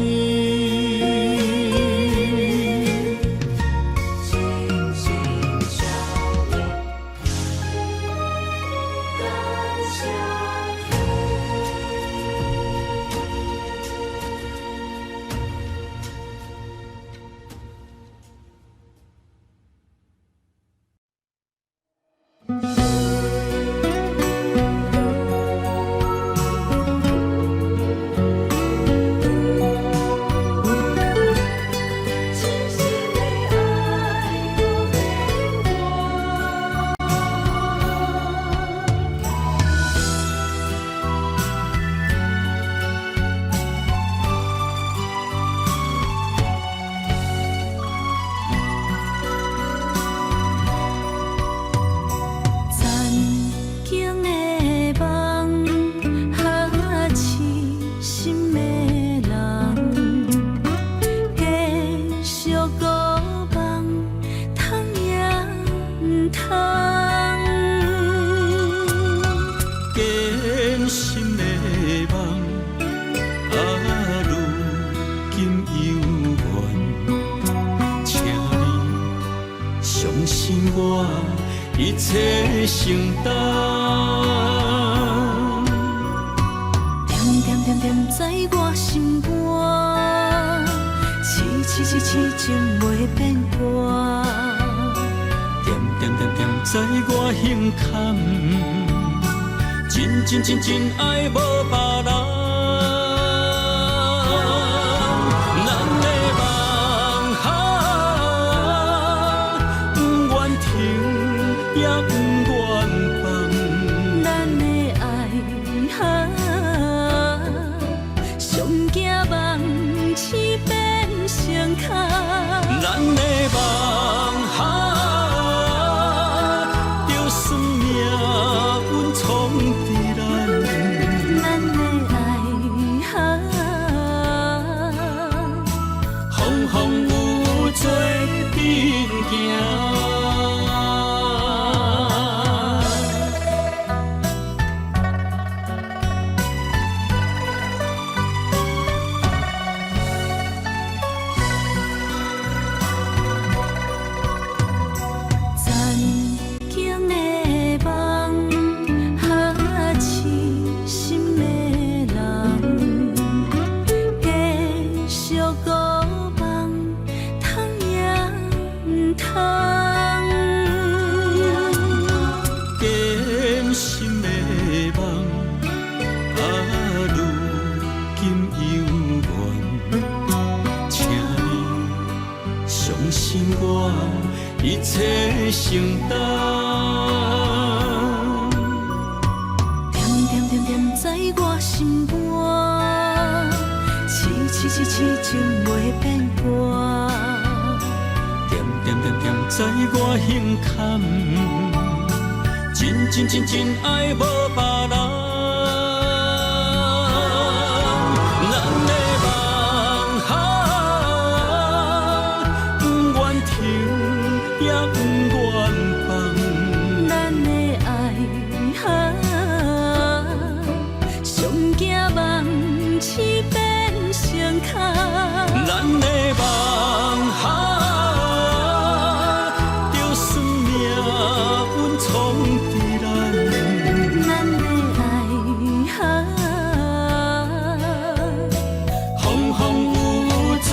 始终袂变卦。点点点点在我胸坎，真真真真爱无别人。咱的梦想，不愿停也不愿放。咱的爱上惊梦痴变成空。咱的梦想，就算命运闯伫咱，咱的爱风风雨做阵行。一切承担，点点点点在我心肝，始终袂变卦。点点点点在我胸坎，真真真真爱无别人。咱的梦想，不愿停也不愿放。咱的爱上惊梦痴变成空。咱的梦想，就算命运闯伫咱，咱的爱风风雨雨做阵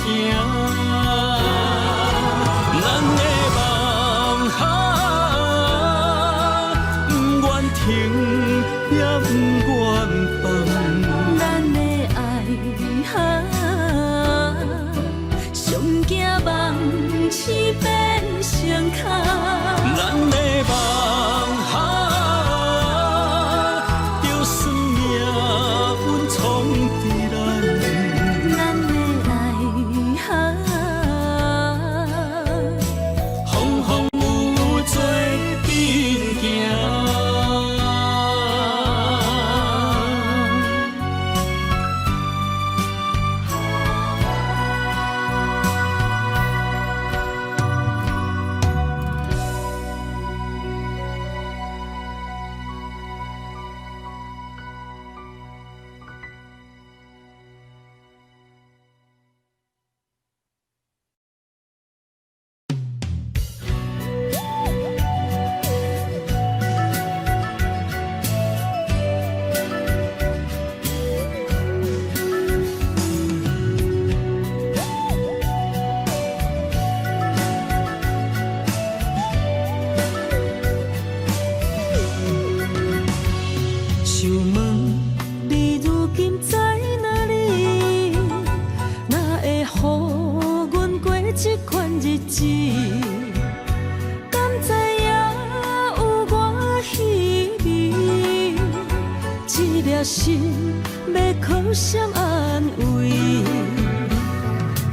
行。咱的梦想，不愿停也不愿放。咱的爱上惊梦痴变成空。咱的梦想，就算命运闯伫咱，咱的爱风风雨雨做阵行。想问你如今在哪里？哪会予阮过这款日子？敢知影有我稀微？一粒心要靠谁安慰？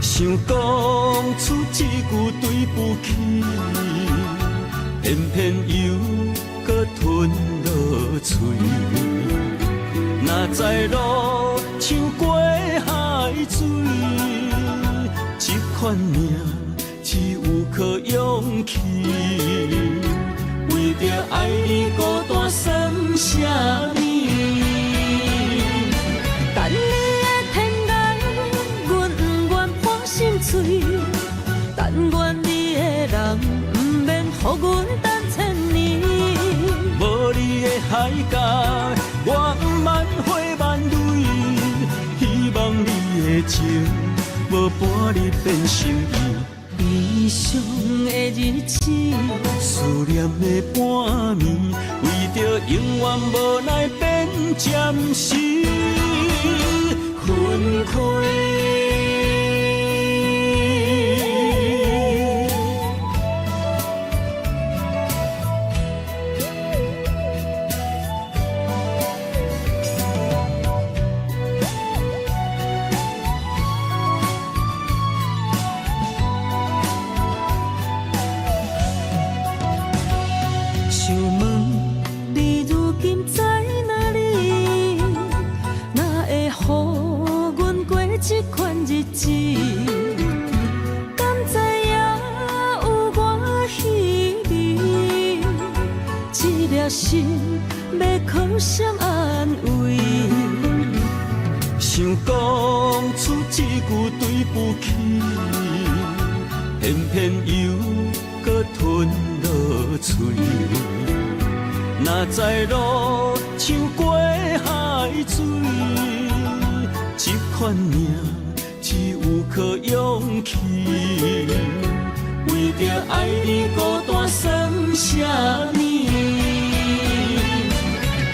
想讲出一句对不起，偏偏又搁吞落嘴。若知路像过海水，这款命只有靠勇气。为着爱你孤单算什么？等你的天涯，阮不愿破心碎。但愿你的人，不免予阮等千年。无你的海角，我不万回万泪。希望你的情，无伴你变心意。悲伤的日子，思念的半暝，为着永远无奈变暂时分开。想问你如今在哪里？哪会予阮过这款日子？敢知影有我稀微？这粒心要靠谁安慰？想讲出一句对不起，偏偏又搁吞落嘴。若知路像过海水，这款命只有靠勇气。为着爱你孤单算啥呢？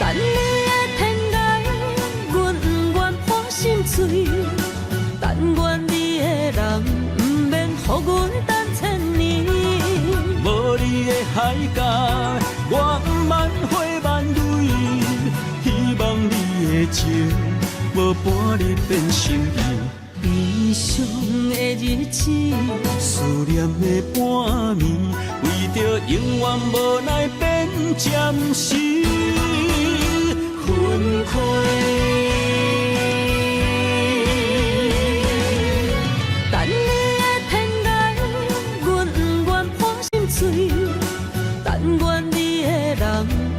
等你的天涯，阮不愿破心碎。但愿你的人，不免予阮等千年。无你的海角，我万回万泪。希望你的情，无伴你变心意。悲伤的日子，思念的半暝，为着永远无奈变暂时分开。等你的天涯，阮不愿破心碎。但愿你的人，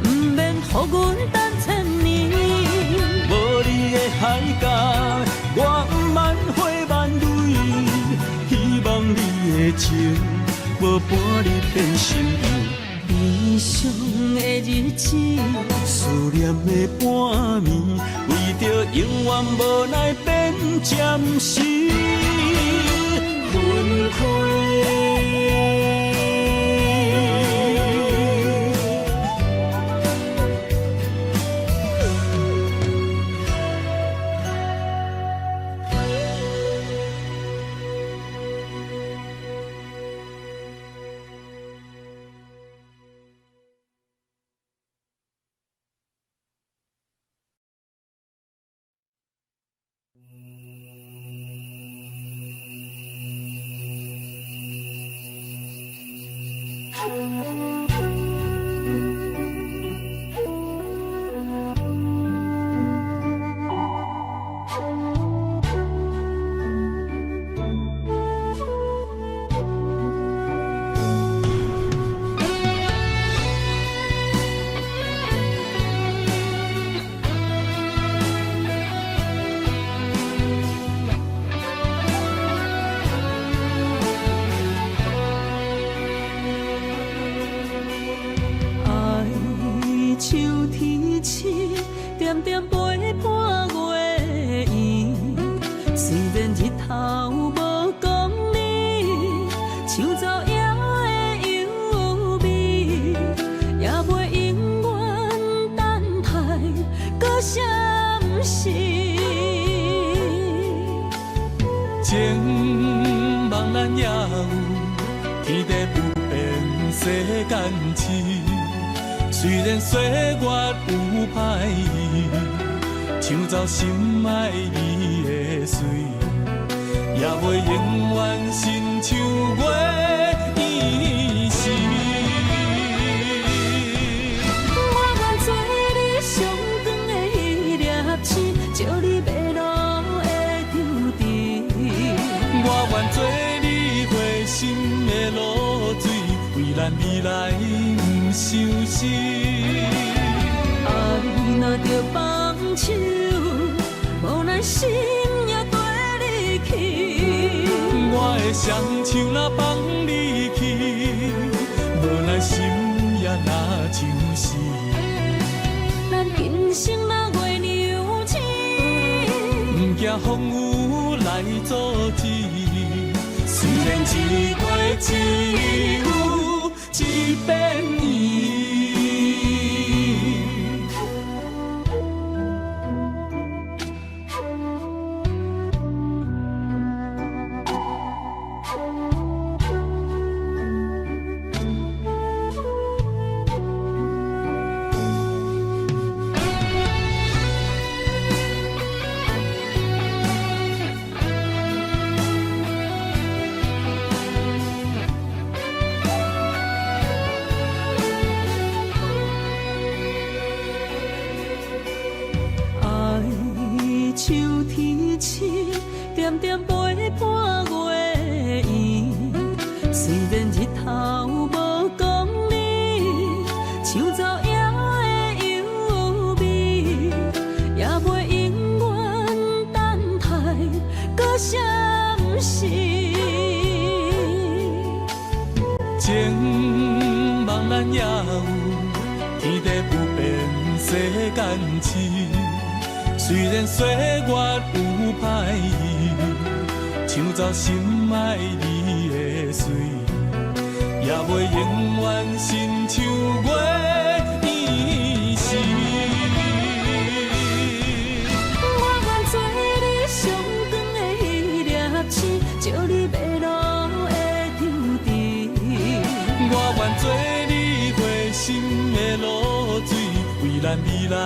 不免予阮等千年。无你的海角，我万回万泪。希望你的情，无伴你变心意。悲伤的日子，思念的半暝，为着永远无奈变暂时分开。情茫然也有，天地不变，世间事。虽然岁月有歹意，抢走心爱伊的水，也袂永远亲像月伊时。我愿做你上长的迄粒星，照你迷路的丢滴。我愿做你回心的露水，为咱未来不伤心。爱若着放手，无奈心也跟你去。我的双手若放你去，无奈心也若像死。咱今生若月娘亲，不惊风雨来来阻止。虽然一月只有一遍年。点点陪伴月圆，虽然日头无讲理，像走夜的幽味，也袂永远等待搁闪逝。情茫然也有，天地不变，世间痴。虽然岁月有歹意，抢走心爱你的水，也袂永远亲像月圆时。我愿做你上长的迄粒星，照你迷路的张持。我愿做你回心的露水，为咱未来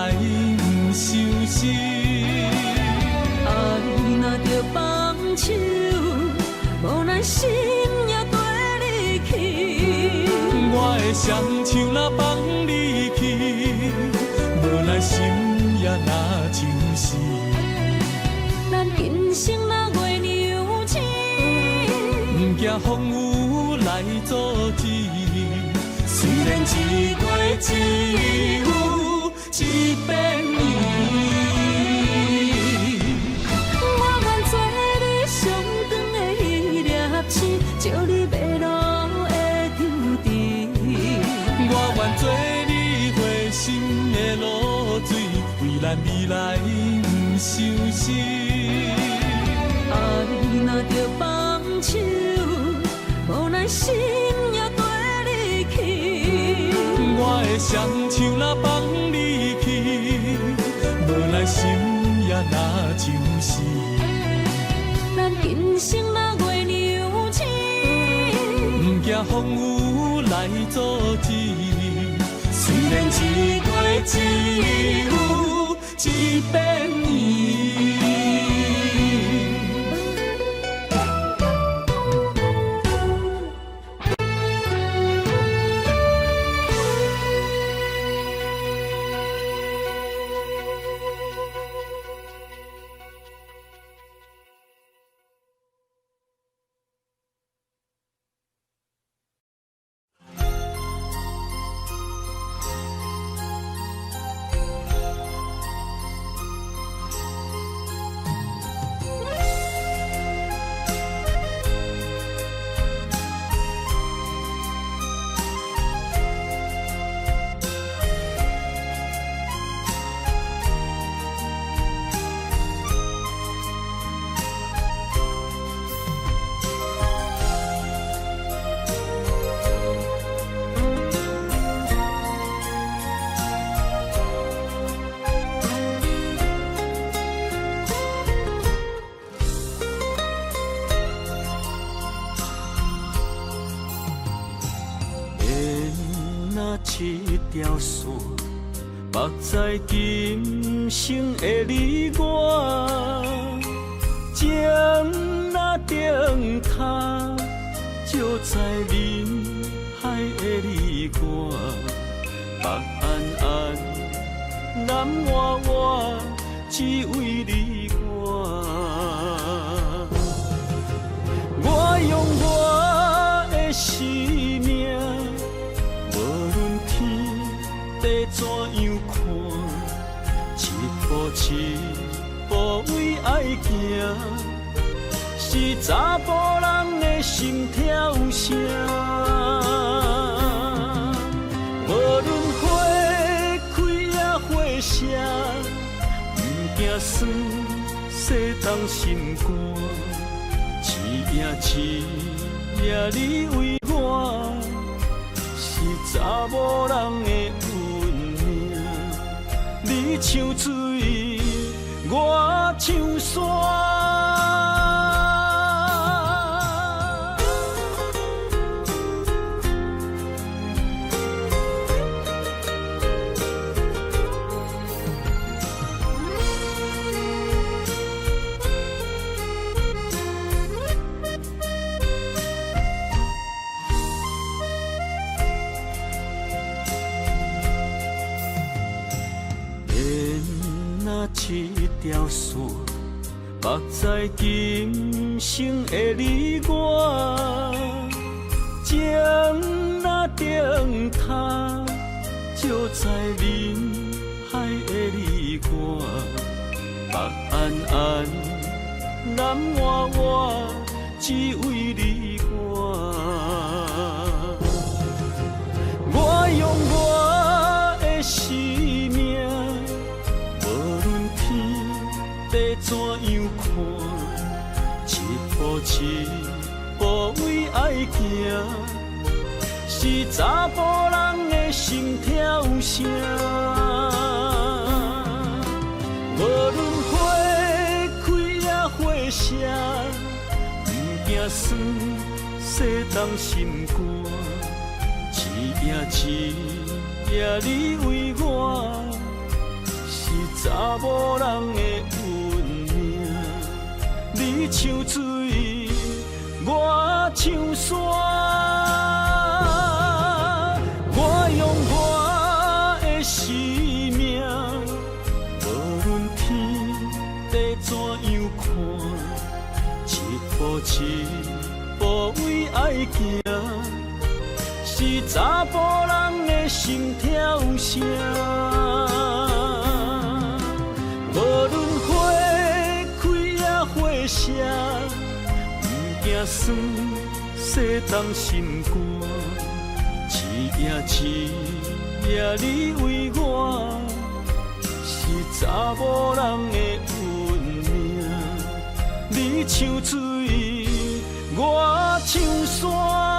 不伤心。爱若着放手，无奈心也跟你去。我的双手若放你去，无奈心也若像死。咱今生若月娘星，不惊风雨来阻止。虽然一月只有一遍年。照你迷路的张持，我愿做你回心的露水，为咱未来不伤心。爱若着放手，无奈心也跟你去。我的双手若放你去，无奈心也若像死。咱今生若月娘星，不惊风雨来阻止。虽然一月只有一遍年。一条线，目在今生的你我，情若灯塔，照在人海的你我，北暗暗，南弯弯，只为你我。我用我的生命。地怎样看？一步一步为爱行，是查甫人的心跳声。无论花开也花谢，不惊酸洗动心肝，一夜你为我，是查某人的运命。你像水，我像山。一条线，目在今生的你我，情若顶塔，就在人海的你我，北暗暗，南弯弯，只为你我。我用我的生命。地怎样看？一步一步为爱行，是查甫人的心跳声。无论花开也花谢，不惊酸，洗动心肝。一夜你为我。查某人的运命，你像水，我像山。我用我的生命，无论天地怎样看，一步一步为爱行，是查甫人的心跳声。无论花开也花谢，不惊酸，洗动心肝。一夜你为我，是查某人的运命。你像水，我像山。